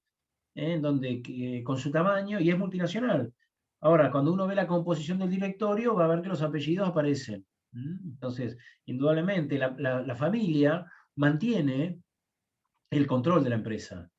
con su tamaño, y es multinacional. Ahora, cuando uno ve la composición del directorio, va a ver que los apellidos aparecen. Entonces, indudablemente, la familia mantiene el control de la empresa.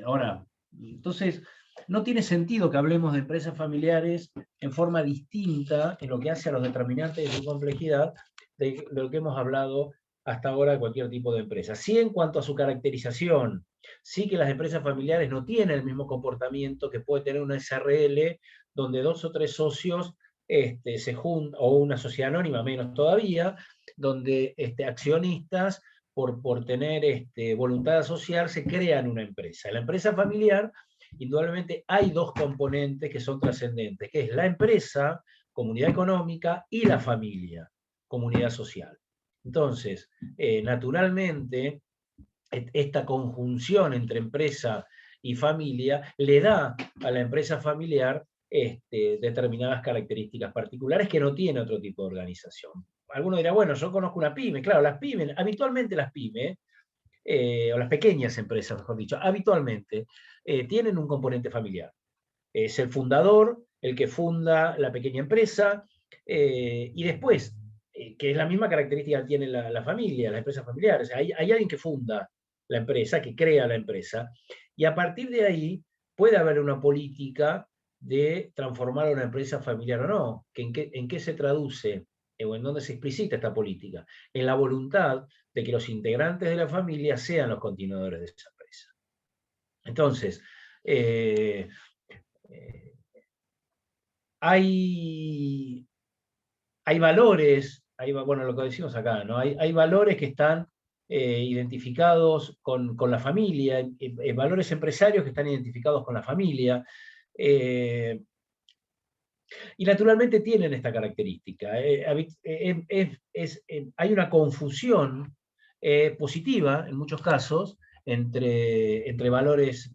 Ahora, entonces, no tiene sentido que hablemos de empresas familiares en forma distinta en lo que hace a los determinantes de su complejidad de lo que hemos hablado hasta ahora de cualquier tipo de empresa. Sí, en cuanto a su caracterización, sí que las empresas familiares no tienen el mismo comportamiento que puede tener una SRL, donde 2 o 3 socios se juntan, o una sociedad anónima menos todavía, donde accionistas, por tener voluntad de asociar, se crean una empresa. En la empresa familiar, indudablemente, hay 2 componentes que son trascendentes, que es la empresa, comunidad económica, y la familia, comunidad social. Entonces, naturalmente, esta conjunción entre empresa y familia le da a la empresa familiar determinadas características particulares que no tiene otro tipo de organización. alguno dirá, bueno, yo conozco una pyme. Claro, las pymes, habitualmente las pymes, o las pequeñas empresas, mejor dicho, habitualmente tienen un componente familiar. Es el fundador, el que funda la pequeña empresa, y después, que es la misma característica que tiene la familia, las empresas familiares. Hay alguien que funda la empresa, que crea la empresa, y a partir de ahí puede haber una política de transformar a una empresa familiar o no. ¿En qué se traduce o en dónde se explicita esta política? En la voluntad de que los integrantes de la familia sean los continuadores de esa empresa. Entonces, hay valores, bueno, lo que decimos acá, ¿no? Hay valores que están identificados con la familia, valores empresarios que están identificados con la familia, y naturalmente tienen esta característica. Hay una confusión positiva, en muchos casos, entre valores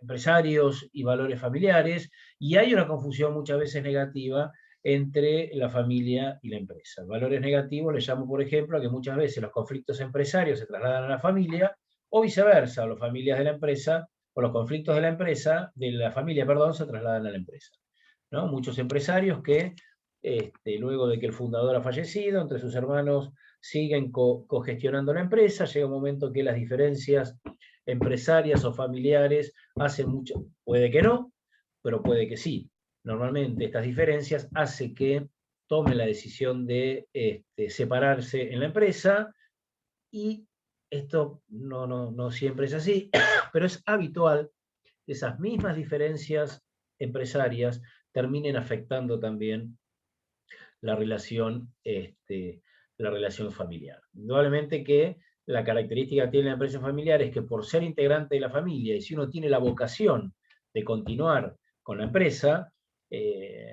empresarios y valores familiares, y hay una confusión muchas veces negativa entre la familia y la empresa. Valores negativos les llamo, por ejemplo, a que muchas veces los conflictos empresarios se trasladan a la familia, o viceversa, las familias de la empresa, o los conflictos de la familia, se trasladan a la empresa, ¿no? Muchos empresarios que, luego de que el fundador ha fallecido, entre sus hermanos siguen cogestionando la empresa, llega un momento que las diferencias empresarias o familiares hacen mucho, puede que no, pero puede que sí. Normalmente estas diferencias hacen que tomen la decisión de separarse en la empresa, y esto no siempre es así, pero es habitual que esas mismas diferencias empresarias terminen afectando también la relación familiar. Indudablemente que la característica que tiene la empresa familiar es que, por ser integrante de la familia, y si uno tiene la vocación de continuar con la empresa,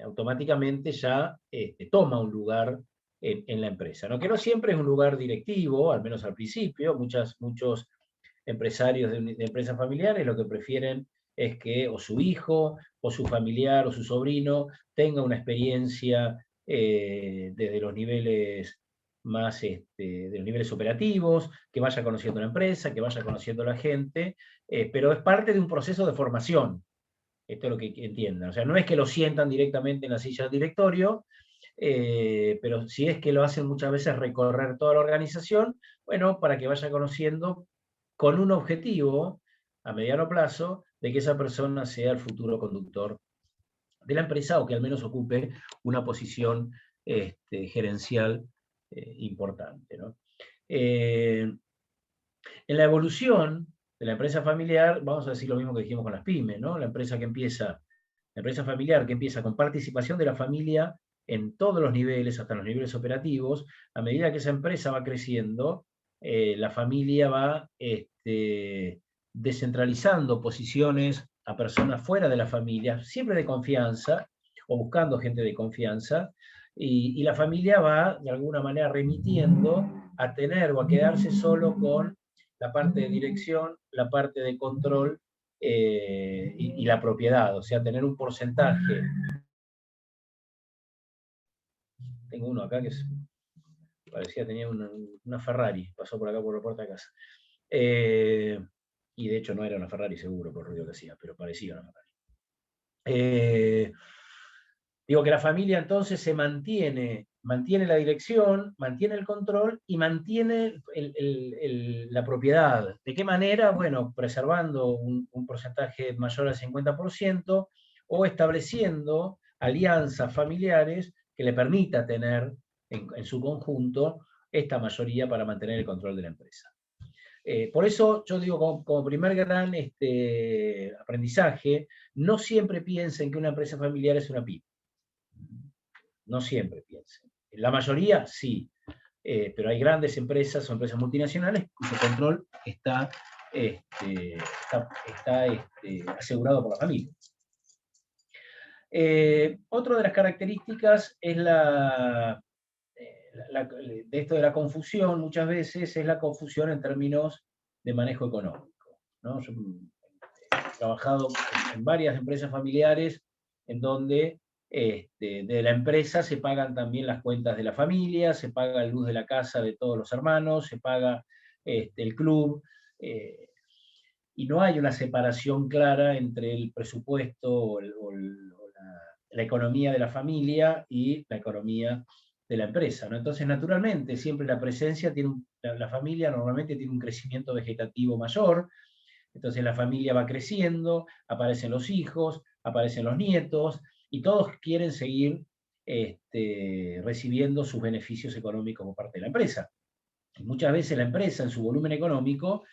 automáticamente ya toma un lugar en la empresa, ¿no? Que no siempre es un lugar directivo, al menos al principio. Muchos empresarios de empresas familiares lo que prefieren es que o su hijo, o su familiar, o su sobrino tenga una experiencia desde los niveles más de los niveles operativos, que vaya conociendo la empresa, que vaya conociendo a la gente, pero es parte de un proceso de formación. Esto es lo que entiendan. O sea, no es que lo sientan directamente en la silla del directorio, pero sí es que lo hacen muchas veces recorrer toda la organización, bueno, para que vaya conociendo, con un objetivo a mediano plazo, de que esa persona sea el futuro conductor de la empresa, o que al menos ocupe una posición gerencial importante, ¿no? En la evolución de la empresa familiar, vamos a decir lo mismo que dijimos con las pymes, ¿no? La empresa familiar que empieza con participación de la familia en todos los niveles, hasta los niveles operativos. A medida que esa empresa va creciendo, la familia va descentralizando posiciones a personas fuera de la familia, siempre de confianza, o buscando gente de confianza, y la familia va de alguna manera remitiendo a tener o a quedarse solo con la parte de dirección, la parte de control y la propiedad, o sea, tener un porcentaje. Tengo uno acá que parecía tenía una Ferrari, pasó por acá por la puerta de casa. Y de hecho no era una Ferrari seguro por el ruido que hacía, pero parecía una Ferrari. Digo que la familia entonces se mantiene la dirección, mantiene el control y mantiene la propiedad. ¿De qué manera? Bueno, preservando un porcentaje mayor al 50%, o estableciendo alianzas familiares que le permita tener en su conjunto esta mayoría para mantener el control de la empresa. Por eso yo digo, como primer gran aprendizaje, no siempre piensen que una empresa familiar es una pyme. No siempre piensen. La mayoría sí, pero hay grandes empresas o empresas multinacionales cuyo control está asegurado por la familia. Otra de las características es de esto de la confusión, muchas veces es la confusión en términos de manejo económico, ¿no? Yo he trabajado en varias empresas familiares en donde de la empresa se pagan también las cuentas de la familia, se paga la luz de la casa de todos los hermanos, se paga el club, y no hay una separación clara entre el presupuesto o la economía de la familia y la economía de la empresa, ¿no? Entonces, naturalmente, siempre la presencia tiene la familia normalmente tiene un crecimiento vegetativo mayor, entonces la familia va creciendo, aparecen los hijos, aparecen los nietos, y todos quieren seguir recibiendo sus beneficios económicos por parte de la empresa. Y muchas veces la empresa, en su volumen económico,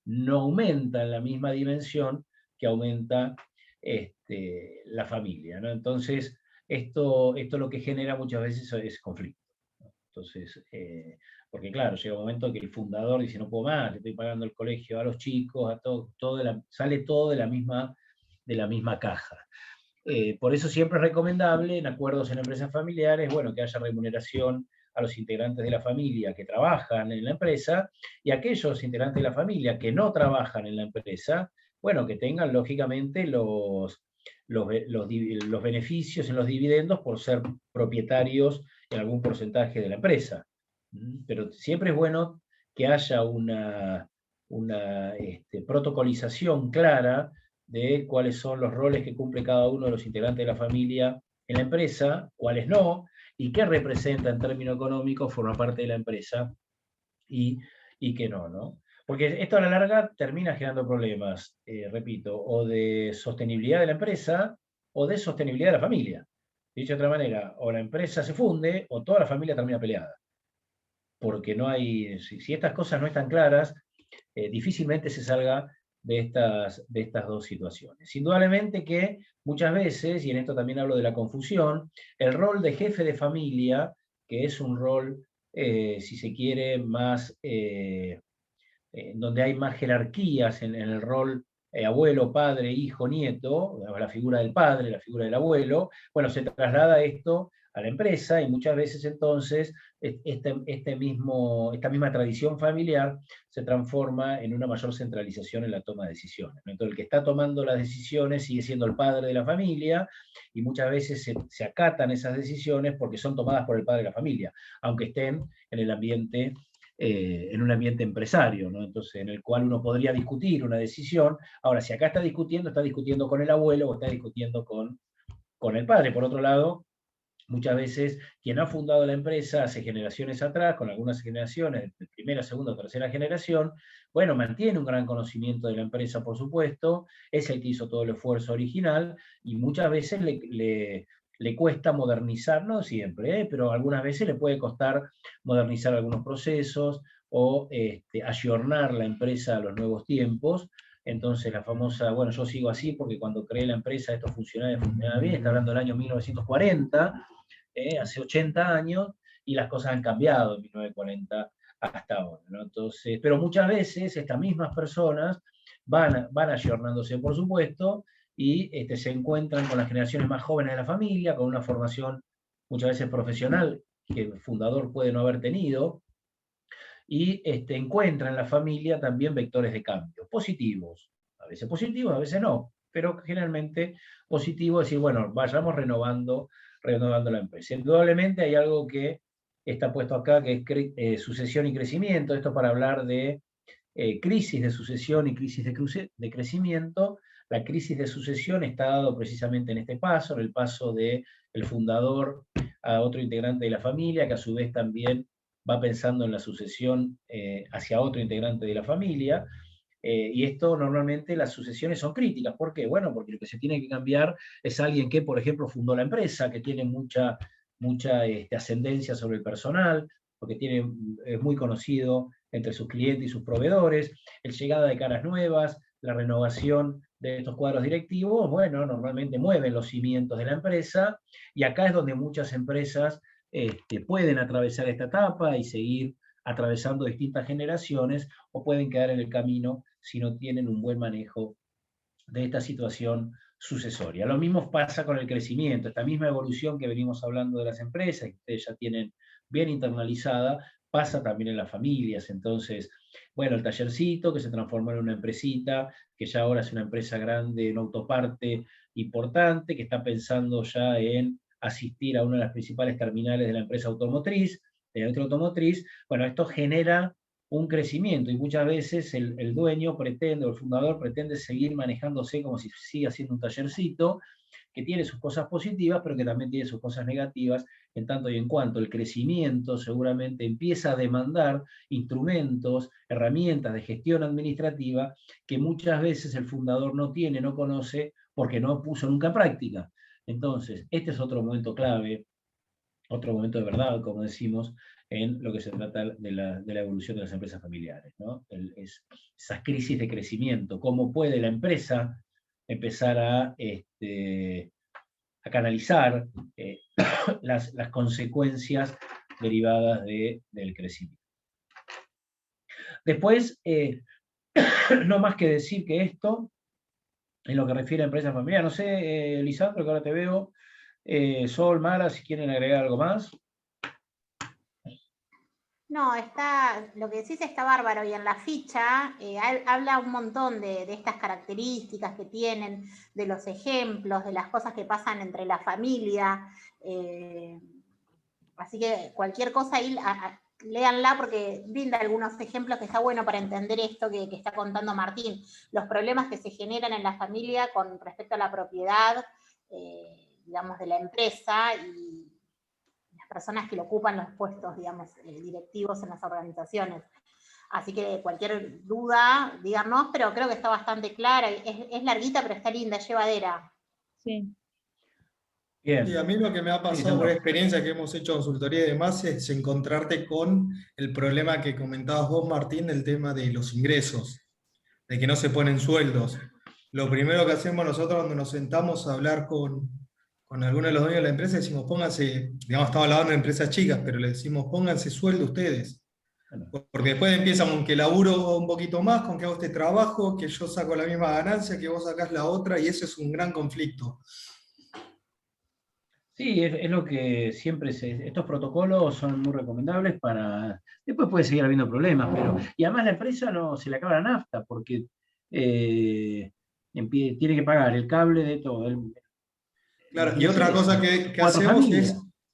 no aumenta en la misma dimensión que aumenta la familia, ¿no? Entonces, esto lo que genera muchas veces es conflicto, ¿no? Entonces, porque claro, llega un momento que el fundador dice, no puedo más, le estoy pagando el colegio a los chicos, a sale todo de la misma caja. Por eso siempre es recomendable, en acuerdos en empresas familiares, bueno, que haya remuneración a los integrantes de la familia que trabajan en la empresa, y aquellos integrantes de la familia que no trabajan en la empresa, bueno, que tengan lógicamente los beneficios en los dividendos por ser propietarios en algún porcentaje de la empresa. Pero siempre es bueno que haya una protocolización clara de cuáles son los roles que cumple cada uno de los integrantes de la familia en la empresa, cuáles no, y qué representa en términos económicos formar parte de la empresa y qué no, ¿no? Porque esto a la larga termina generando problemas, repito, o de sostenibilidad de la empresa o de sostenibilidad de la familia. Dicho de otra manera, o la empresa se funde o toda la familia termina peleada. Porque no hay, si estas cosas no están claras, difícilmente se salga de estas dos situaciones. Indudablemente que muchas veces, y en esto también hablo de la confusión, el rol de jefe de familia, que es un rol, si se quiere, más, donde hay más jerarquías en el rol abuelo, padre, hijo, nieto, la figura del padre, la figura del abuelo, bueno, se traslada esto a la empresa y muchas veces entonces esta misma tradición familiar se transforma en una mayor centralización en la toma de decisiones, ¿no? Entonces el que está tomando las decisiones sigue siendo el padre de la familia y muchas veces se acatan esas decisiones porque son tomadas por el padre de la familia, aunque estén en el ambiente en un ambiente empresario, ¿no? Entonces, en el cual uno podría discutir una decisión. Ahora, si acá está discutiendo con el abuelo o está discutiendo con el padre. Por otro lado, muchas veces quien ha fundado la empresa hace generaciones atrás, con algunas generaciones de primera, segunda o tercera generación, bueno, mantiene un gran conocimiento de la empresa, por supuesto, es el que hizo todo el esfuerzo original, y muchas veces le cuesta modernizar, no siempre, pero algunas veces le puede costar modernizar algunos procesos o ayornar la empresa a los nuevos tiempos. Entonces la famosa, bueno, yo sigo así porque cuando creé la empresa esto funcionaba bien, está hablando del año 1940, hace 80 años, y las cosas han cambiado de 1940 hasta ahora, ¿no? Entonces, pero muchas veces estas mismas personas van ayornándose, por supuesto, y se encuentran con las generaciones más jóvenes de la familia, con una formación muchas veces profesional que el fundador puede no haber tenido, y encuentran en la familia también vectores de cambio, positivos, a veces no, pero generalmente positivos, decir, bueno, vayamos renovando la empresa. Indudablemente hay algo que está puesto acá, que es sucesión y crecimiento, esto para hablar de crisis de sucesión y crisis de crecimiento. La crisis de sucesión está dado precisamente en este paso, en el paso del fundador a otro integrante de la familia, que a su vez también va pensando en la sucesión hacia otro integrante de la familia, y esto normalmente las sucesiones son críticas. ¿Por qué? Bueno, porque lo que se tiene que cambiar es alguien que, por ejemplo, fundó la empresa, que tiene mucha ascendencia sobre el personal, porque es muy conocido entre sus clientes y sus proveedores, la llegada de caras nuevas, la renovación de estos cuadros directivos, bueno, normalmente mueven los cimientos de la empresa, y acá es donde muchas empresas pueden atravesar esta etapa y seguir atravesando distintas generaciones, o pueden quedar en el camino si no tienen un buen manejo de esta situación sucesoria. Lo mismo pasa con el crecimiento, esta misma evolución que venimos hablando de las empresas, que ustedes ya tienen bien internalizada, pasa también en las familias. Entonces, bueno, el tallercito que se transformó en una empresita, que ya ahora es una empresa grande, una autoparte importante, que está pensando ya en asistir a una de las principales terminales de la empresa automotriz, de la industria automotriz. Bueno, esto genera un crecimiento, y muchas veces el dueño pretende, o el fundador pretende seguir manejándose como si siga siendo un tallercito, que tiene sus cosas positivas, pero que también tiene sus cosas negativas, en tanto y en cuanto el crecimiento seguramente empieza a demandar instrumentos, herramientas de gestión administrativa que muchas veces el fundador no tiene, no conoce, porque no puso nunca en práctica. Entonces, este es otro momento clave, otro momento de verdad, como decimos, en lo que se trata de la evolución de las empresas familiares, ¿no? Esas crisis de crecimiento, cómo puede la empresa empezar a canalizar las consecuencias derivadas del crecimiento. Después, no más que decir que esto, en lo que refiere a empresas familiares, no sé, Lisandro, que ahora te veo, Sol, Mara, si quieren agregar algo más. No, lo que decís está bárbaro, y en la ficha habla un montón de estas características que tienen, de los ejemplos, de las cosas que pasan entre la familia. Así que cualquier cosa ahí, léanla, porque brinda algunos ejemplos que está bueno para entender esto que está contando Martín, los problemas que se generan en la familia con respecto a la propiedad, digamos, de la empresa, y personas que lo ocupan los puestos, digamos, directivos en las organizaciones. Así que cualquier duda, díganos, pero creo que está bastante clara. Es larguita, pero está linda, llevadera. Sí. Bien. Y a mí lo que me ha pasado por experiencia que hemos hecho consultoría y demás es encontrarte con el problema que comentabas vos, Martín, del tema de los ingresos, de que no se ponen sueldos. Lo primero que hacemos nosotros cuando nos sentamos a hablar con algunos de los dueños de la empresa, decimos, pónganse, digamos, estamos hablando de empresas chicas, pero le decimos, pónganse sueldo ustedes. Porque después empiezan con que laburo un poquito más, con que hago este trabajo, que yo saco la misma ganancia, que vos sacás la otra, y eso es un gran conflicto. Sí, es lo que siempre estos protocolos son muy recomendables para... Después puede seguir habiendo problemas, pero... Y además la empresa no se le acaba la nafta, porque tiene que pagar el cable de todo. Claro, y otra cosa que hacemos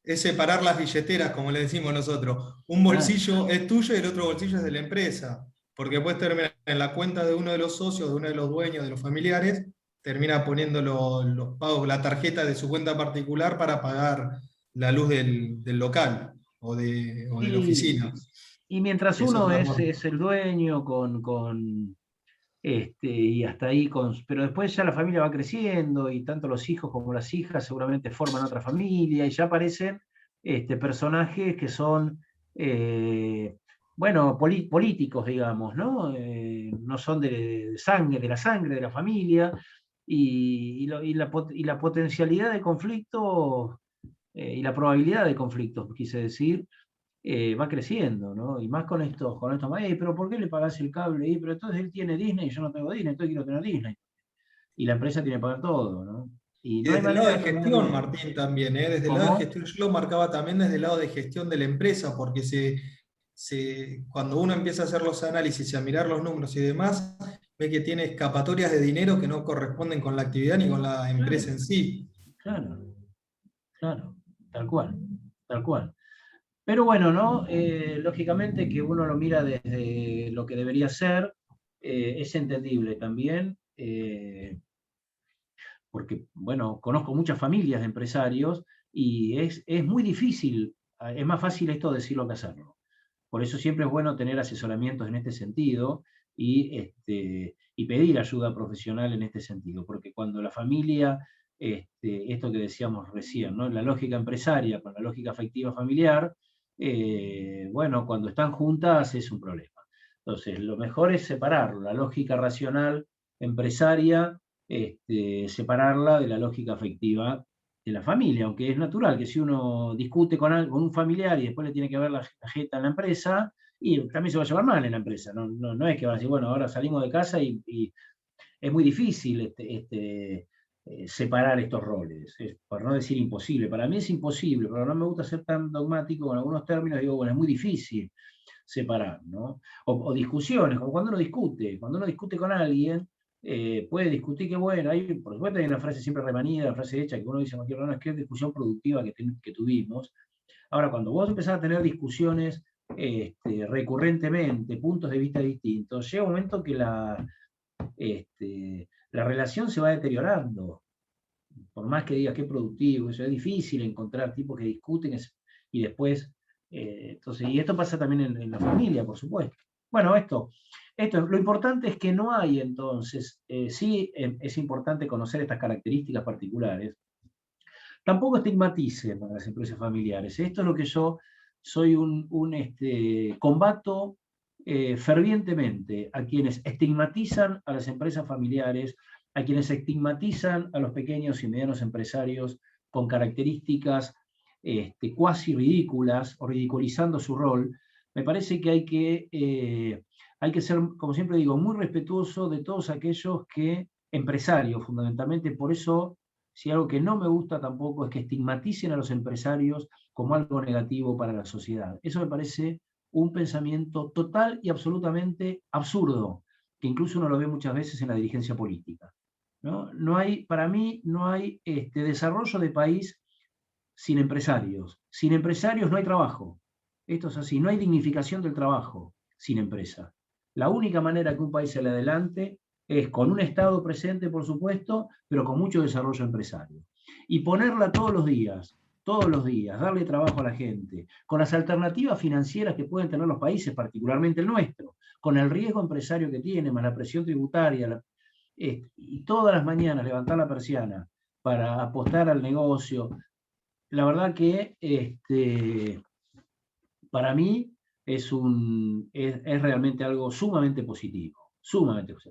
es separar las billeteras, como le decimos nosotros. Un bolsillo es tuyo y el otro bolsillo es de la empresa, porque después termina en la cuenta de uno de los socios, de uno de los dueños, de los familiares, termina poniendo los pagos, la tarjeta de su cuenta particular para pagar la luz del local o de la oficina. Y mientras uno es el dueño y hasta ahí, pero después ya la familia va creciendo, y tanto los hijos como las hijas seguramente forman otra familia, y ya aparecen personajes que son, bueno, políticos, digamos, ¿no? No son de la sangre de la familia, y la potencialidad de conflicto, y la probabilidad de conflictos, quise decir, va creciendo, ¿no? Y más con estos pero ¿por qué le pagás el cable? Pero entonces él tiene Disney y yo no tengo Disney, entonces quiero tener Disney. Y la empresa tiene que pagar todo, ¿no? Y no desde el lado de gestión, Martín, también, desde el lado de gestión, yo lo marcaba también desde el lado de gestión de la empresa, porque cuando uno empieza a hacer los análisis y a mirar los números y demás, ve que tiene escapatorias de dinero que no corresponden con la actividad ni con la empresa en sí. Claro, tal cual. Pero bueno, ¿no? Lógicamente que uno lo mira desde lo que debería ser, es entendible también, porque, bueno, conozco muchas familias de empresarios, y es muy difícil, es más fácil esto decirlo que hacerlo. Por eso siempre es bueno tener asesoramientos en este sentido, y pedir ayuda profesional en este sentido, porque cuando la familia, esto que decíamos recién, ¿no? La lógica empresaria con la lógica afectiva familiar, bueno, cuando están juntas es un problema. Entonces, lo mejor es separarlo, la lógica racional empresaria, separarla de la lógica afectiva de la familia, aunque es natural que si uno discute con un familiar y después le tiene que ver la jeta en la empresa, y también se va a llevar mal en la empresa, no es que van a decir, bueno, ahora salimos de casa, y es muy difícil separar estos roles, por no decir imposible. Para mí es imposible, pero no me gusta ser tan dogmático con algunos términos, digo, bueno, es muy difícil separar, ¿no? O discusiones, como cuando uno discute con alguien, puede discutir que bueno, por supuesto hay una frase siempre remanida, una frase hecha que uno dice, no, es que es discusión productiva que tuvimos. Ahora, cuando vos empezás a tener discusiones recurrentemente, puntos de vista distintos, llega un momento que la relación se va deteriorando. Por más que digas que es productivo, eso es difícil encontrar tipos que discuten y después, entonces, y esto pasa también en la familia, por supuesto. Bueno, esto, lo importante es que no hay entonces, sí es importante conocer estas características particulares. Tampoco estigmaticen a las empresas familiares. Esto es lo que yo soy combato fervientemente a quienes estigmatizan a las empresas familiares, a quienes estigmatizan a los pequeños y medianos empresarios con características cuasi ridículas o ridiculizando su rol. Me parece que hay que ser, como siempre digo, muy respetuoso de todos aquellos empresarios fundamentalmente. Por eso, si algo que no me gusta tampoco es que estigmaticen a los empresarios como algo negativo para la sociedad. Eso me parece un pensamiento total y absolutamente absurdo, que incluso uno lo ve muchas veces en la dirigencia política. Para mí no hay desarrollo de país sin empresarios. Sin empresarios no hay trabajo. Esto es así, no hay dignificación del trabajo sin empresa. La única manera que un país sale adelante es con un Estado presente, por supuesto, pero con mucho desarrollo empresario. Y ponerla todos los días, darle trabajo a la gente, con las alternativas financieras que pueden tener los países, particularmente el nuestro, con el riesgo empresario que tiene, más la presión tributaria, y todas las mañanas levantar la persiana para apostar al negocio. La verdad que para mí es realmente algo sumamente positivo.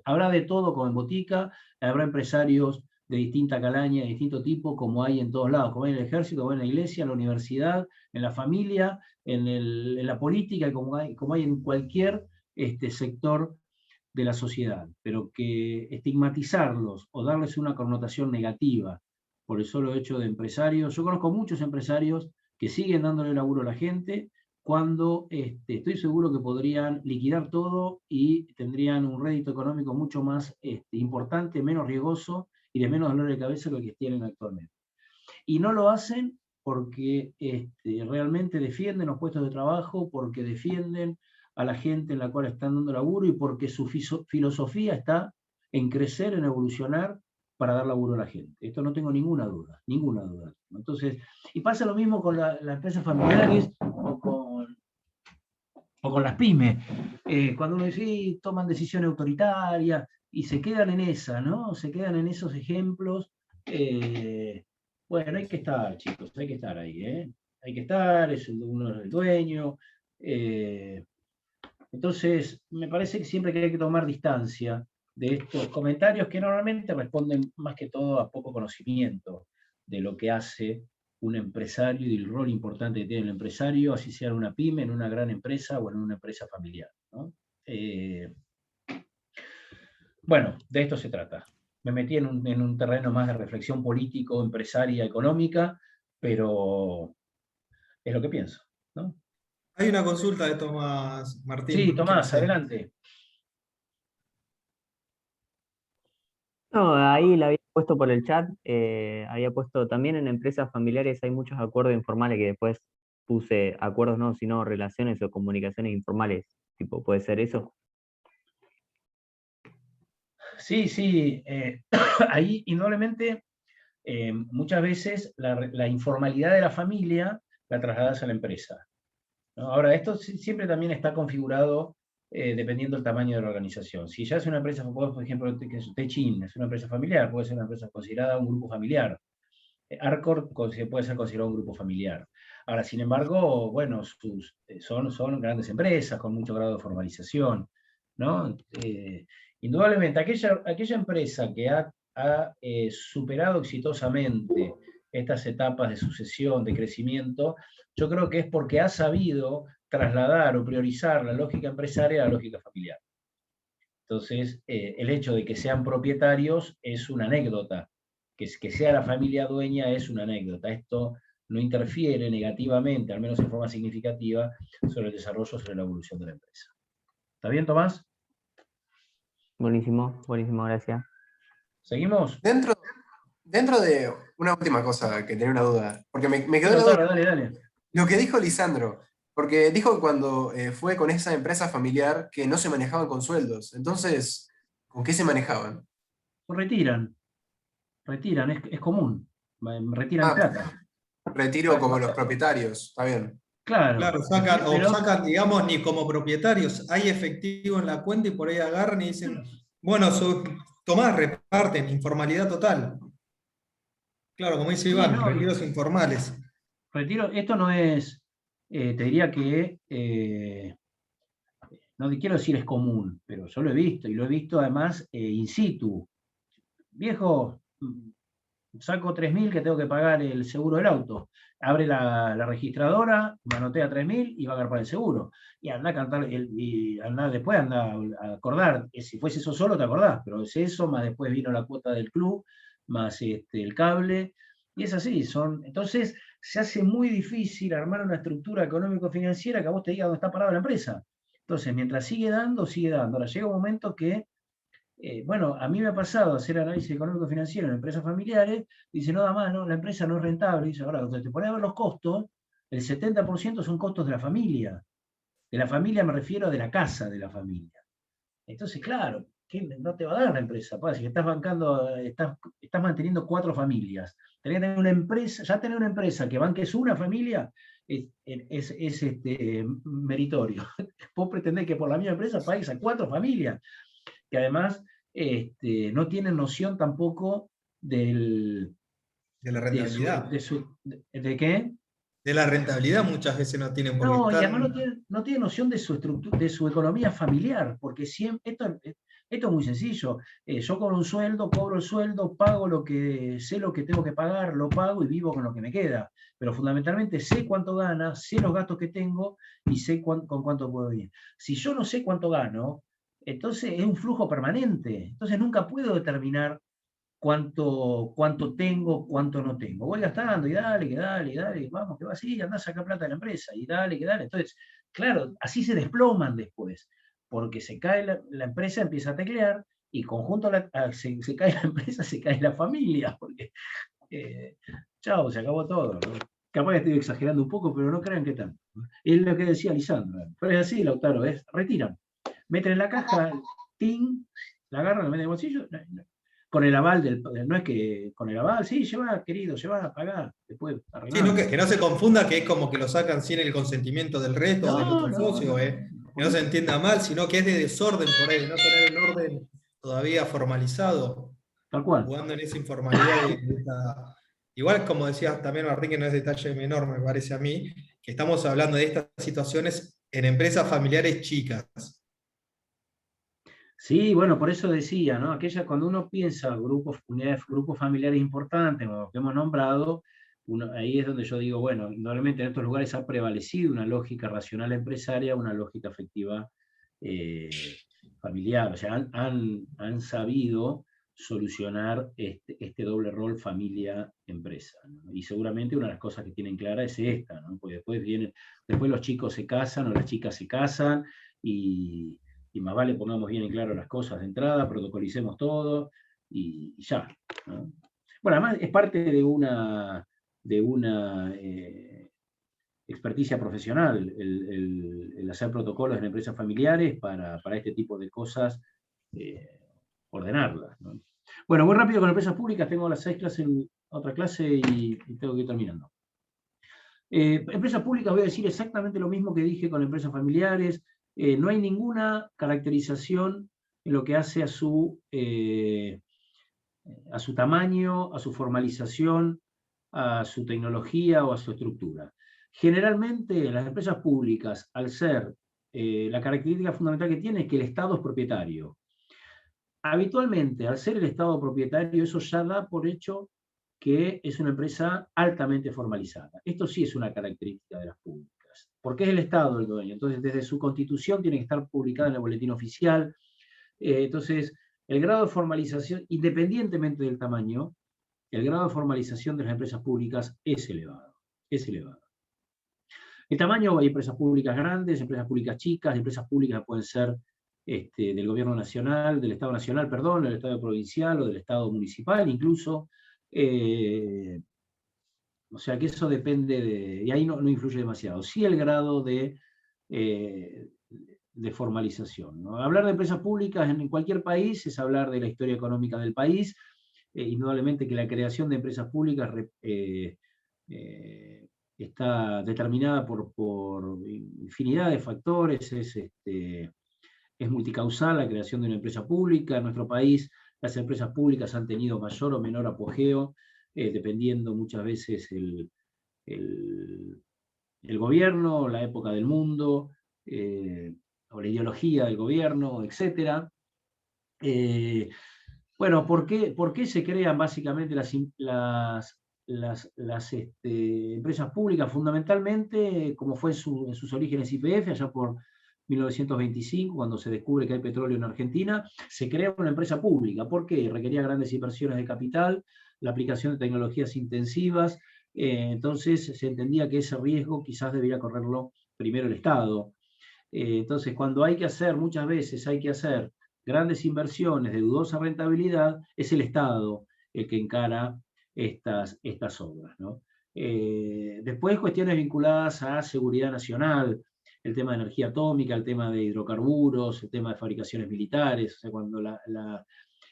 Habrá de todo como en botica, habrá empresarios de distinta calaña, de distinto tipo, como hay en todos lados, como hay en el ejército, como hay en la iglesia, en la universidad, en la familia, en la política, como hay en cualquier sector de la sociedad. Pero que estigmatizarlos o darles una connotación negativa por el solo hecho de empresarios. Yo conozco muchos empresarios que siguen dándole laburo a la gente, cuando estoy seguro que podrían liquidar todo y tendrían un rédito económico mucho más importante, menos riesgoso y de menos dolor de cabeza que el que tienen actualmente. Y no lo hacen porque realmente defienden los puestos de trabajo, porque defienden a la gente en la cual están dando laburo y porque su filosofía está en crecer, en evolucionar para dar laburo a la gente. Esto no tengo ninguna duda. Entonces, y pasa lo mismo con las empresas familiares o con las pymes. Cuando uno dice, toman decisiones autoritarias y se quedan en esa, ¿no? Se quedan en esos ejemplos. Bueno, hay que estar, chicos, hay que estar ahí, ¿eh? Hay que estar, uno es el dueño. Entonces, me parece que siempre hay que tomar distancia de estos comentarios que normalmente responden más que todo a poco conocimiento de lo que hace un empresario y del rol importante que tiene el empresario, así sea en una pyme, en una gran empresa o en una empresa familiar, ¿no? Bueno, de esto se trata. Me metí en un terreno más de reflexión político, empresaria, económica, pero es lo que pienso, ¿no? Hay una consulta de Tomás Martín. Sí, Tomás, adelante. No, ahí la había puesto por el chat, había puesto también en empresas familiares hay muchos acuerdos informales que después puse acuerdos no, sino relaciones o comunicaciones informales, tipo, ¿puede ser eso? Sí, ahí indudablemente muchas veces la informalidad de la familia la trasladas a la empresa, ¿no? Ahora, esto siempre también está configurado dependiendo del tamaño de la organización. Si ya es una empresa, por ejemplo, Techin es una empresa familiar, puede ser una empresa considerada un grupo familiar. Arcor puede ser considerado un grupo familiar. Ahora, sin embargo, bueno, son grandes empresas con mucho grado de formalización, ¿no? Indudablemente, aquella empresa que ha superado exitosamente estas etapas de sucesión, de crecimiento, yo creo que es porque ha sabido trasladar o priorizar la lógica empresaria a la lógica familiar. Entonces, el hecho de que sean propietarios es una anécdota, que sea la familia dueña es una anécdota. Esto no interfiere negativamente, al menos en forma significativa, sobre el desarrollo, sobre la evolución de la empresa. ¿Está bien, Tomás? Buenísimo, buenísimo, gracias. ¿Seguimos? Dentro de una última cosa que tenía una duda, porque me quedó Bueno, la duda. dale. Lo que dijo Lisandro, porque dijo que cuando fue con esa empresa familiar que no se manejaban con sueldos. Entonces, ¿con qué se manejaban? Retiran, es común. Retiran plata. Retiro como los propietarios, está bien. Claro. Sacan, digamos, ni como propietarios, hay efectivo en la cuenta y por ahí agarran y dicen, bueno, tomás, reparten, informalidad total. Claro, como dice Iván, retiros informales. Retiro, esto no es, te diría que, no te quiero decir es común, pero yo lo he visto, y lo he visto además in situ. Viejo, saco 3.000 que tengo que pagar el seguro del auto. Abre la registradora, manotea 3.000 y va a agarrar el seguro. Y anda a cantar, después anda a acordar. Si fuese eso solo te acordás, pero es eso, más después vino la cuota del club, más el cable. Y es así, entonces se hace muy difícil armar una estructura económico-financiera que a vos te diga dónde está parada la empresa. Entonces, mientras sigue dando. Ahora llega un momento que bueno, a mí me ha pasado hacer análisis económico-financiero en empresas familiares, dice, no da más, no, la empresa no es rentable, dice, ahora, cuando te pones a ver los costos, el 70% son costos de la familia. De la familia me refiero a de la casa de la familia. Entonces, claro, no te va a dar la empresa, si estás bancando, estás manteniendo 4 familias. Tenés que tener una empresa, ya tener una empresa que banques una familia es meritorio. Vos pretendés que por la misma empresa pagues a 4 familias, que además no tienen noción tampoco de la rentabilidad. ¿De qué? De la rentabilidad muchas veces no tienen por qué No, y estar... además no tienen noción de su economía familiar, porque siempre, esto es muy sencillo. Yo cobro el sueldo, pago sé lo que tengo que pagar, lo pago y vivo con lo que me queda. Pero fundamentalmente sé cuánto gana, sé los gastos que tengo y sé con cuánto puedo vivir. Si yo no sé cuánto gano, entonces es un flujo permanente. Entonces nunca puedo determinar cuánto tengo, cuánto no tengo. Voy gastando y dale, vamos, que va así, andá a sacar plata de la empresa, y dale. Entonces, claro, así se desploman después, porque se cae la empresa, empieza a teclear, y conjunto se cae la empresa, se cae la familia, porque chao, se acabó todo, ¿no? Capaz que estoy exagerando un poco, pero no crean que tanto. Es lo que decía Lisandro, pero es así, Lautaro, retiran. Meten en la caja, ting, la agarran, la meten en el bolsillo, con el aval no es que con el aval, sí, lleva, querido, lleva, pagá, después arreglamos. Sí, que no se confunda que es como que lo sacan sin el consentimiento del resto o del otro socio, que no se entienda mal, sino que es de desorden por ahí, no tener el orden todavía formalizado. Tal cual. Jugando en esa informalidad. Igual, como decía también Martín, que no es detalle menor, me parece a mí, que estamos hablando de estas situaciones en empresas familiares chicas. Sí, bueno, por eso decía, ¿no? Cuando uno piensa grupos familiares importantes, como los que hemos nombrado, ahí es donde yo digo, bueno, normalmente en estos lugares ha prevalecido una lógica racional empresaria, una lógica afectiva familiar. O sea, han sabido solucionar este doble rol familia-empresa, ¿no? Y seguramente una de las cosas que tienen clara es esta, ¿no? Porque después los chicos se casan o las chicas se casan y más vale pongamos bien en claro las cosas de entrada, protocolicemos todo y ya, ¿no? Bueno, además es parte de una experticia profesional el hacer protocolos en empresas familiares para este tipo de cosas, ordenarlas, ¿no? Bueno, muy rápido con empresas públicas, tengo las 6 clases en otra clase y tengo que ir terminando. Empresas públicas voy a decir exactamente lo mismo que dije con empresas familiares. No hay ninguna caracterización en lo que hace a su tamaño, a su formalización, a su tecnología o a su estructura. Generalmente las empresas públicas, al ser la característica fundamental que tiene es que el Estado es propietario. Habitualmente, al ser el Estado propietario, eso ya da por hecho que es una empresa altamente formalizada. Esto sí es una característica de las públicas, porque es el Estado el dueño. Entonces, desde su constitución tiene que estar publicada en el boletín oficial. Entonces, el grado de formalización, independientemente del tamaño, el grado de formalización de las empresas públicas es elevado. Es elevado. El tamaño, hay empresas públicas grandes, empresas públicas chicas, empresas públicas pueden ser del gobierno nacional, del Estado nacional, perdón, del Estado provincial o del Estado municipal incluso. O sea que eso depende y ahí no influye demasiado. Sí el grado de formalización, ¿no? Hablar de empresas públicas en cualquier país es hablar de la historia económica del país. Indudablemente que la creación de empresas públicas está determinada por infinidad de factores, es multicausal la creación de una empresa pública. En nuestro país las empresas públicas han tenido mayor o menor apogeo, dependiendo muchas veces el gobierno, la época del mundo, o la ideología del gobierno, etc. Bueno, ¿por qué se crean básicamente las empresas públicas? Fundamentalmente, como fue en sus orígenes YPF, allá por 1925, cuando se descubre que hay petróleo en Argentina, se crea una empresa pública. ¿Por qué? Requería grandes inversiones de capital, la aplicación de tecnologías intensivas, entonces se entendía que ese riesgo quizás debía correrlo primero el Estado. Entonces, cuando muchas veces hay que hacer grandes inversiones de dudosa rentabilidad, es el Estado el que encara estas obras, ¿no? Después, cuestiones vinculadas a seguridad nacional, el tema de energía atómica, el tema de hidrocarburos, el tema de fabricaciones militares. O sea, cuando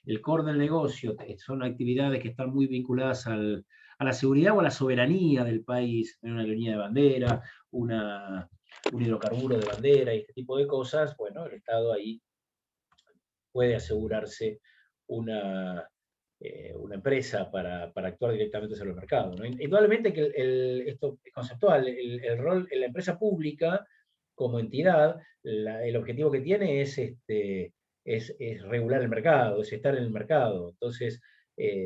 el core del negocio son actividades que están muy vinculadas a la seguridad o a la soberanía del país, en una línea de bandera, un hidrocarburo de bandera y este tipo de cosas, bueno, el Estado ahí puede asegurarse una empresa para actuar directamente sobre el mercado, ¿no? Indudablemente que esto es conceptual, el rol en la empresa pública como entidad, el objetivo que tiene es regular el mercado, es estar en el mercado. Entonces,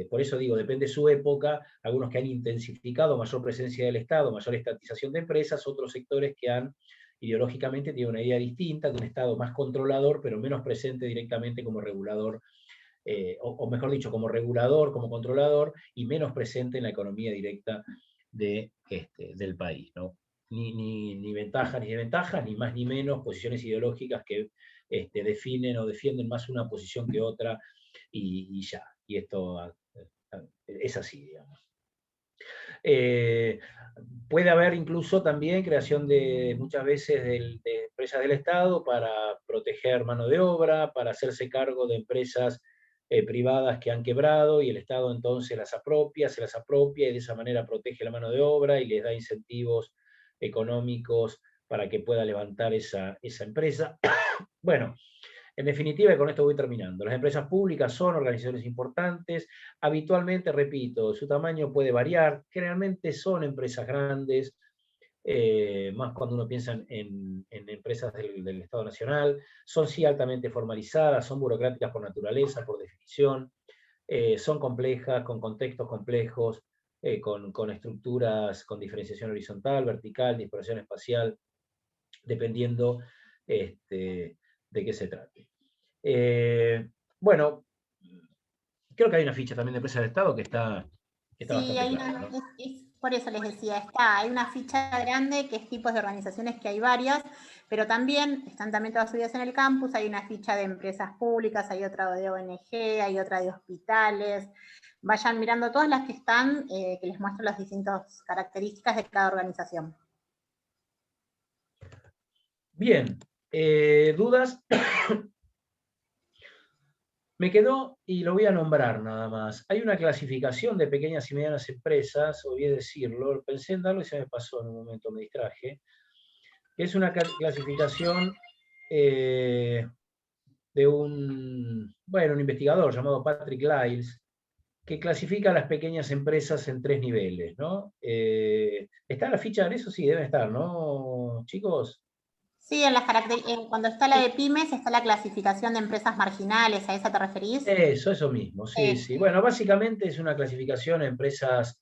por eso digo, depende de su época, algunos que han intensificado mayor presencia del Estado, mayor estatización de empresas, otros sectores que ideológicamente tienen una idea distinta, de un Estado más controlador, pero menos presente directamente como regulador, o mejor dicho, como regulador, como controlador, y menos presente en la economía directa del país, ¿no? Ni ventajas ni desventajas, ni más ni menos posiciones ideológicas que definen o defienden más una posición que otra, y ya. Y esto es así, digamos. Puede haber incluso también creación muchas veces de empresas del Estado para proteger mano de obra, para hacerse cargo de empresas privadas que han quebrado, y el Estado entonces se las apropia, y de esa manera protege la mano de obra y les da incentivos económicos para que pueda levantar esa empresa. Bueno, en definitiva, y con esto voy terminando, las empresas públicas son organizaciones importantes, habitualmente, repito, su tamaño puede variar, generalmente son empresas grandes, más cuando uno piensa en empresas del Estado Nacional, son sí altamente formalizadas, son burocráticas por naturaleza, por definición, son complejas, con contextos complejos, con estructuras con diferenciación horizontal, vertical, dispersión espacial, dependiendo de qué se trate. Bueno, creo que hay una ficha también de empresa del Estado que está sí, bastante clara, ¿no? por eso les decía, hay una ficha grande que es tipos de organizaciones, que hay varias, pero también están todas subidas en el campus, hay una ficha de empresas públicas, hay otra de ONG, hay otra de hospitales. Vayan mirando todas las que están, que les muestro las distintas características de cada organización. Bien, ¿dudas? Me quedó, y lo voy a nombrar nada más, hay una clasificación de pequeñas y medianas empresas, olvidé decirlo, pensé en darlo y se me pasó en un momento, me distraje, que es una clasificación de un investigador llamado Patrick Lyles, que clasifica a las pequeñas empresas en 3 niveles, ¿no? ¿Está la ficha en eso? Sí, debe estar, ¿no, chicos? Sí, cuando está la de pymes, está la clasificación de empresas marginales, ¿a esa te referís? Eso mismo, sí, sí. Bueno, básicamente es una clasificación de empresas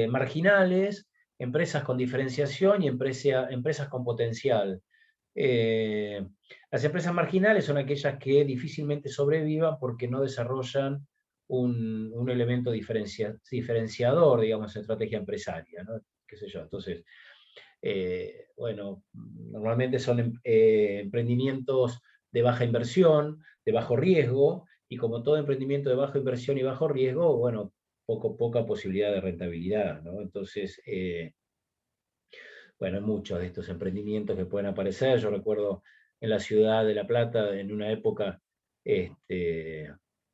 marginales, empresas con diferenciación y empresas con potencial. Las empresas marginales son aquellas que difícilmente sobrevivan porque no desarrollan un elemento diferenciador, digamos, en estrategia empresaria, ¿no? Qué sé yo, entonces, bueno, normalmente son emprendimientos de baja inversión, de bajo riesgo, y como todo emprendimiento de baja inversión y bajo riesgo, bueno, poca posibilidad de rentabilidad, ¿no? Entonces, bueno, muchos de estos emprendimientos que pueden aparecer, yo recuerdo en la ciudad de La Plata, en una época, se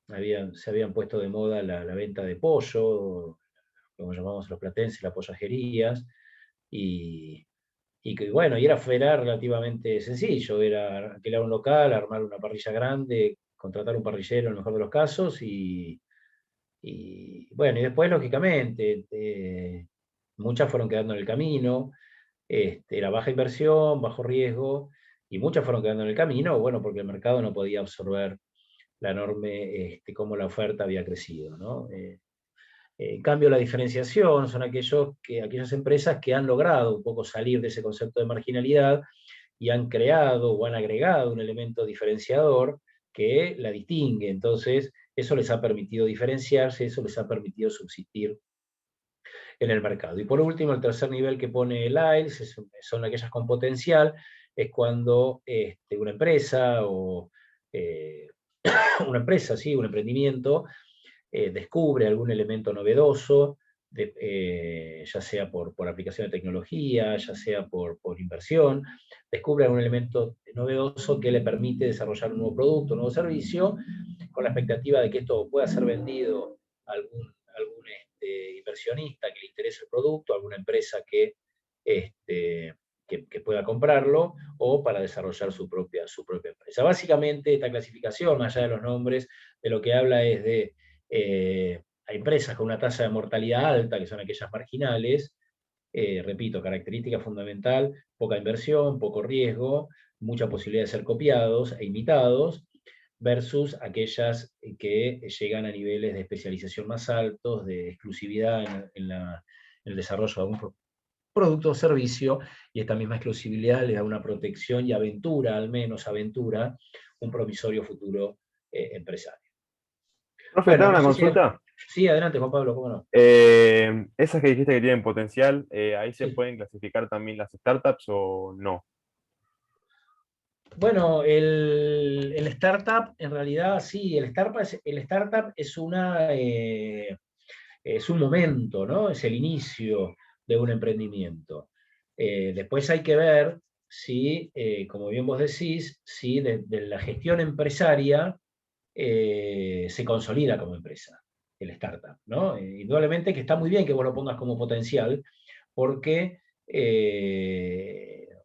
habían puesto de moda la venta de pollo, como llamamos los platenses, las pollajerías, y que bueno, era relativamente sencillo, era alquilar un local, armar una parrilla grande, contratar un parrillero en el mejor de los casos, y bueno, y después lógicamente, muchas fueron quedando en el camino, era baja inversión, bajo riesgo, y muchas fueron quedando en el camino, bueno, porque el mercado no podía absorber la enorme, cómo la oferta había crecido, ¿no? En cambio, la diferenciación son aquellas empresas que han logrado un poco salir de ese concepto de marginalidad y han creado o han agregado un elemento diferenciador que la distingue. Entonces, eso les ha permitido diferenciarse, eso les ha permitido subsistir en el mercado. Y por último, el tercer nivel que pone el IELTS son aquellas con potencial, es cuando una empresa o un emprendimiento, descubre algún elemento novedoso, ya sea por aplicación de tecnología, ya sea por inversión, descubre algún elemento novedoso que le permite desarrollar un nuevo producto, un nuevo servicio, con la expectativa de que esto pueda ser vendido a algún inversionista que le interese el producto, a alguna empresa que pueda comprarlo, o para desarrollar su propia empresa. Básicamente, esta clasificación, más allá de los nombres, de lo que habla es de a empresas con una tasa de mortalidad alta, que son aquellas marginales, repito, característica fundamental, poca inversión, poco riesgo, mucha posibilidad de ser copiados e imitados, versus aquellas que llegan a niveles de especialización más altos, de exclusividad en el desarrollo de algún producto o servicio, y esta misma exclusividad le da una protección y aventura, al menos aventura, un promisorio futuro empresario. Profe, ¿te hago una consulta? Sí, adelante, Juan Pablo, cómo no. Esas que dijiste que tienen potencial, ¿ahí se pueden clasificar también las startups o no? Bueno, el startup, en realidad, sí, el startup es un momento, ¿no? Es el inicio de un emprendimiento. Después hay que ver si, como bien vos decís, si de la gestión empresaria se consolida como empresa, el startup, ¿no? Indudablemente que está muy bien que vos lo pongas como potencial, porque,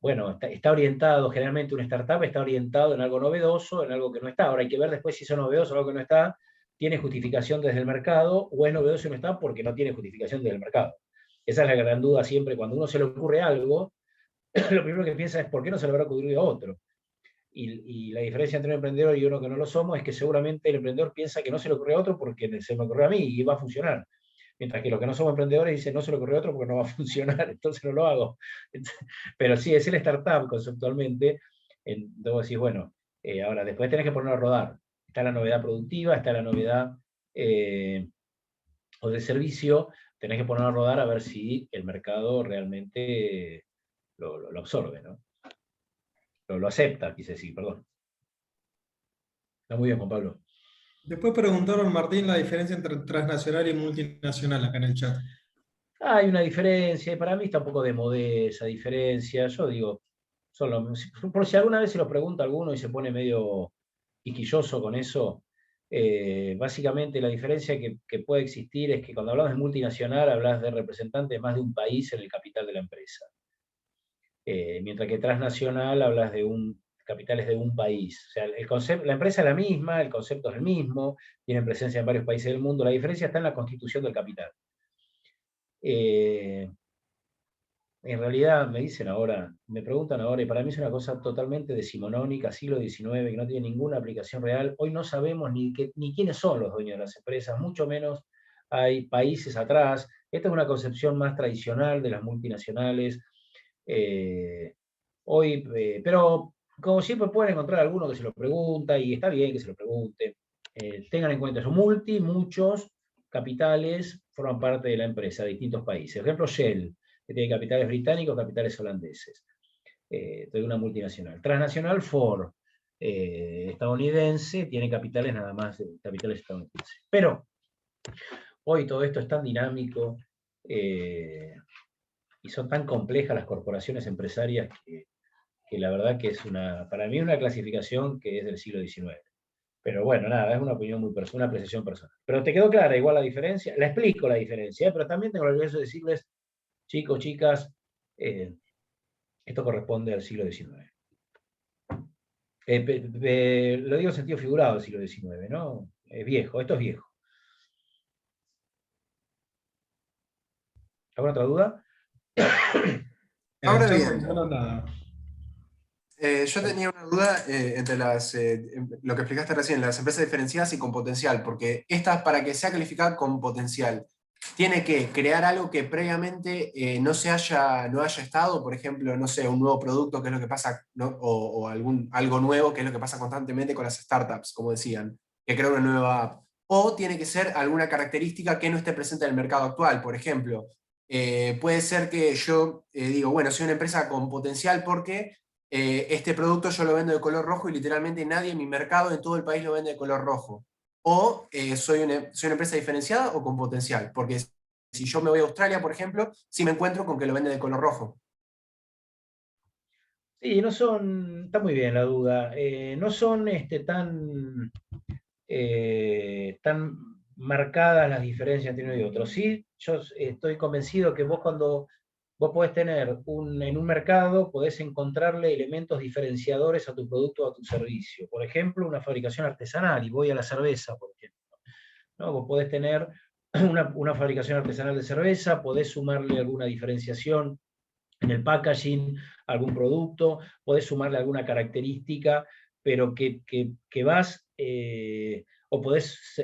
bueno, está orientado, generalmente un startup está orientado en algo novedoso, en algo que no está. Ahora hay que ver después si eso novedoso o algo que no está, tiene justificación desde el mercado, o es novedoso y no está porque no tiene justificación desde el mercado. Esa es la gran duda siempre. Cuando a uno se le ocurre algo, lo primero que piensa es ¿por qué no se le habrá ocurrido a otro? Y la diferencia entre un emprendedor y uno que no lo somos es que seguramente el emprendedor piensa que no se le ocurre a otro porque se me ocurrió a mí y va a funcionar. Mientras que los que no somos emprendedores dicen no se le ocurrió a otro porque no va a funcionar, entonces no lo hago. Pero sí, es el startup conceptualmente. Entonces decís, bueno, ahora después tenés que ponerlo a rodar. Está la novedad productiva, está la novedad o de servicio, tenés que ponerlo a rodar a ver si el mercado realmente lo absorbe, ¿no? Lo acepta, quise decir, perdón. Está muy bien, Juan Pablo. Después preguntaron, Martín, la diferencia entre transnacional y multinacional acá en el chat. Hay una diferencia, y para mí está un poco de modé esa diferencia. Yo digo, por si alguna vez se lo pregunta a alguno y se pone medio quisquilloso con eso, básicamente la diferencia que puede existir es que cuando hablas de multinacional hablas de representante de más de un país en el capital de la empresa. Mientras que transnacional hablas de capitales de un país. O sea, la empresa es la misma, el concepto es el mismo, tienen presencia en varios países del mundo, la diferencia está en la constitución del capital. En realidad me preguntan ahora, y para mí es una cosa totalmente decimonónica, siglo XIX, que no tiene ninguna aplicación real. Hoy no sabemos ni quiénes son los dueños de las empresas, mucho menos hay países atrás. Esta es una concepción más tradicional de las multinacionales. Pero como siempre pueden encontrar alguno que se lo pregunta, y está bien que se lo pregunte. Tengan en cuenta eso, muchos capitales forman parte de la empresa de distintos países. Por ejemplo, Shell, que tiene capitales británicos, capitales holandeses. De una multinacional. Transnacional, Ford. estadounidense, tiene capitales nada más, capitales estadounidenses. Pero hoy todo esto es tan dinámico y son tan complejas las corporaciones empresarias que la verdad que es para mí una clasificación que es del siglo XIX. Pero bueno, nada, es una opinión muy personal, una apreciación personal. Pero te quedó clara igual la diferencia, la explico la diferencia, pero también tengo el orgullo de decirles, chicos, chicas, esto corresponde al siglo XIX. Lo digo en sentido figurado del siglo XIX, ¿no? Es viejo, esto es viejo. ¿Alguna otra duda? Ahora bien, yo tenía una duda entre lo que explicaste recién, las empresas diferenciadas y con potencial, porque estas, para que sea calificada con potencial, tiene que crear algo que previamente no haya estado, por ejemplo, no sé, un nuevo producto, que es lo que pasa, ¿no? o algo nuevo, que es lo que pasa constantemente con las startups, como decían, que crean una nueva app. O tiene que ser alguna característica que no esté presente en el mercado actual, por ejemplo. Puede ser que yo digo, bueno, soy una empresa con potencial porque este producto yo lo vendo de color rojo y literalmente nadie en mi mercado en todo el país lo vende de color rojo. O soy una empresa diferenciada o con potencial, porque si yo me voy a Australia, por ejemplo, sí me encuentro con que lo vende de color rojo. Sí, está muy bien la duda, no son tan marcadas las diferencias entre uno y otro. Sí, yo estoy convencido que cuando vos podés tener en un mercado, podés encontrarle elementos diferenciadores a tu producto o a tu servicio. Por ejemplo, una fabricación artesanal, y voy a la cerveza, por ejemplo, ¿no? Vos podés tener una fabricación artesanal de cerveza, podés sumarle alguna diferenciación en el packaging, algún producto, podés sumarle alguna característica, pero que vas, o podés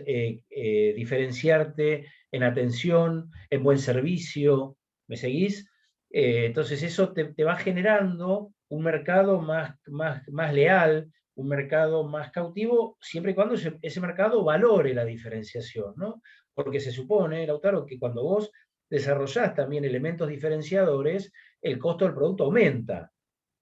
diferenciarte en atención, en buen servicio, ¿me seguís? Entonces eso te va generando un mercado más leal, un mercado más cautivo, siempre y cuando ese mercado valore la diferenciación, ¿no? Porque se supone, Lautaro, que cuando vos desarrollás también elementos diferenciadores, el costo del producto aumenta,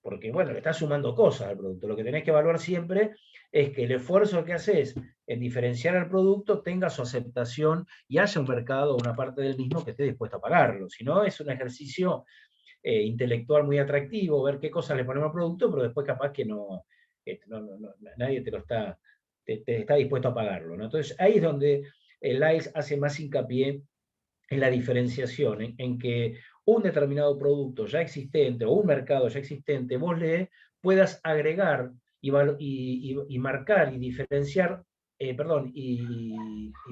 porque bueno, le estás sumando cosas al producto. Lo que tenés que evaluar siempre es que el esfuerzo que haces en diferenciar el producto tenga su aceptación y haya un mercado, una parte del mismo que esté dispuesto a pagarlo. Si no, es un ejercicio intelectual muy atractivo, ver qué cosas le ponemos al producto, pero después capaz que nadie te está dispuesto a pagarlo, ¿no? Entonces ahí es donde el ICE hace más hincapié en la diferenciación, en que un determinado producto ya existente o un mercado ya existente, vos le puedas agregar y marcar y diferenciar, y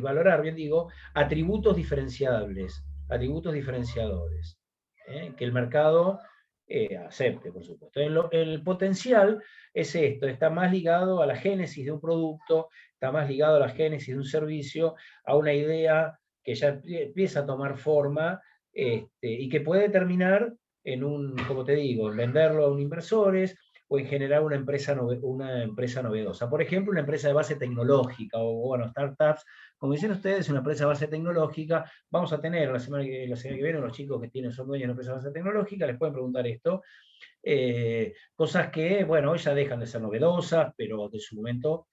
valorar, bien digo, atributos diferenciables, atributos diferenciadores, que el mercado acepte, por supuesto. El potencial es esto, está más ligado a la génesis de un producto, está más ligado a la génesis de un servicio, a una idea que ya empieza a tomar forma y que puede terminar como te digo, en venderlo a un inversores o en generar una empresa novedosa. Por ejemplo, una empresa de base tecnológica o bueno, startups. Como dicen ustedes, una empresa de base tecnológica. Vamos a tener la semana que viene los chicos que son dueños de una empresa de base tecnológica, les pueden preguntar esto. Cosas que, bueno, hoy ya dejan de ser novedosas, pero de su momento,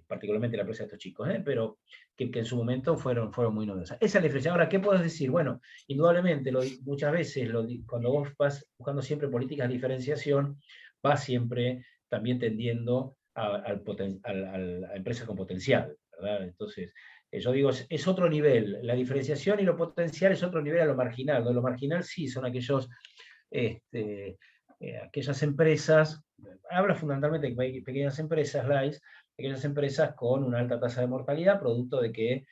particularmente la empresa de estos chicos, pero que en su momento fueron muy novedosas. Esa es la diferencia. Ahora, ¿qué puedes decir? Bueno, indudablemente, muchas veces, cuando vos vas buscando siempre políticas de diferenciación, vas siempre también tendiendo a empresas con potencial, ¿verdad? Entonces, yo digo, es otro nivel. La diferenciación y lo potencial es otro nivel a lo marginal, ¿no? Lo marginal sí son aquellas empresas, habla fundamentalmente de pequeñas empresas, aquellas empresas con una alta tasa de mortalidad, producto de que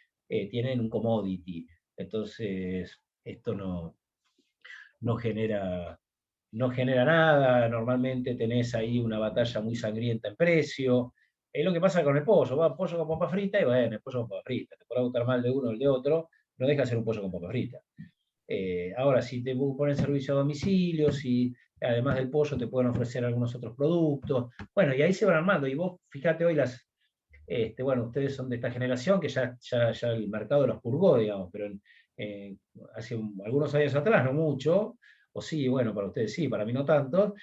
tienen un commodity. Entonces, esto no genera nada, normalmente tenés ahí una batalla muy sangrienta en precio. Es lo que pasa con el pollo, va pollo con papa frita y bueno, el pollo con papa frita. Te puede gustar mal de uno o el de otro, no deja de ser un pollo con papa frita. Ahora, si te ponen servicio a domicilio, si además del pollo te pueden ofrecer algunos otros productos, bueno, y ahí se van armando. Y vos, fíjate hoy bueno, ustedes son de esta generación que ya el mercado los purgó, digamos, pero hace algunos años atrás, no mucho, o sí, bueno, para ustedes sí, para mí no tanto,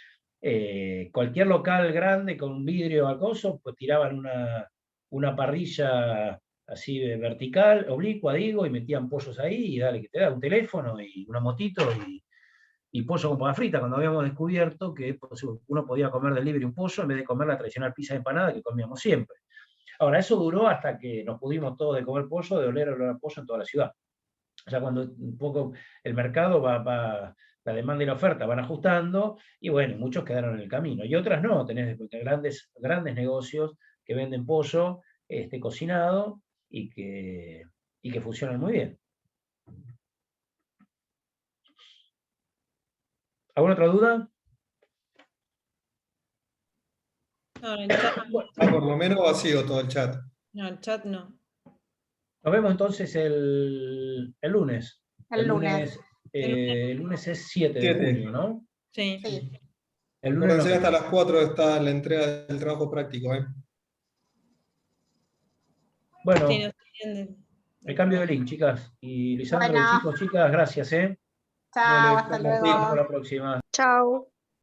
cualquier local grande con un vidrio acoso, pues tiraban una parrilla así vertical, oblicua, digo, y metían pollos ahí, y dale, que te da un teléfono y una motito, y pollo con papas fritas, cuando habíamos descubierto que pues, uno podía comer delivery un pollo en vez de comer la tradicional pizza de empanada que comíamos siempre. Ahora, eso duró hasta que nos pudimos todos de comer pollo, de oler olor a pollo en toda la ciudad. O sea, cuando un poco el mercado la demanda y la oferta van ajustando, y bueno, muchos quedaron en el camino, y otras no, tenés grandes negocios que venden pollo cocinado y que funcionan muy bien. ¿Alguna otra duda? No, en el chat por lo menos vacío todo el chat. no. El chat no. Nos vemos entonces el lunes. El lunes. El lunes es 7 de junio, ¿no? Sí. El lunes Acuérdense, hasta las 4 está la entrega del trabajo práctico. Bueno, Sí, nos entienden. el cambio de link, chicas. Y Lisandro Bueno. y chicos, chicas, gracias. Chao, hasta luego. Hasta la próxima. Chao.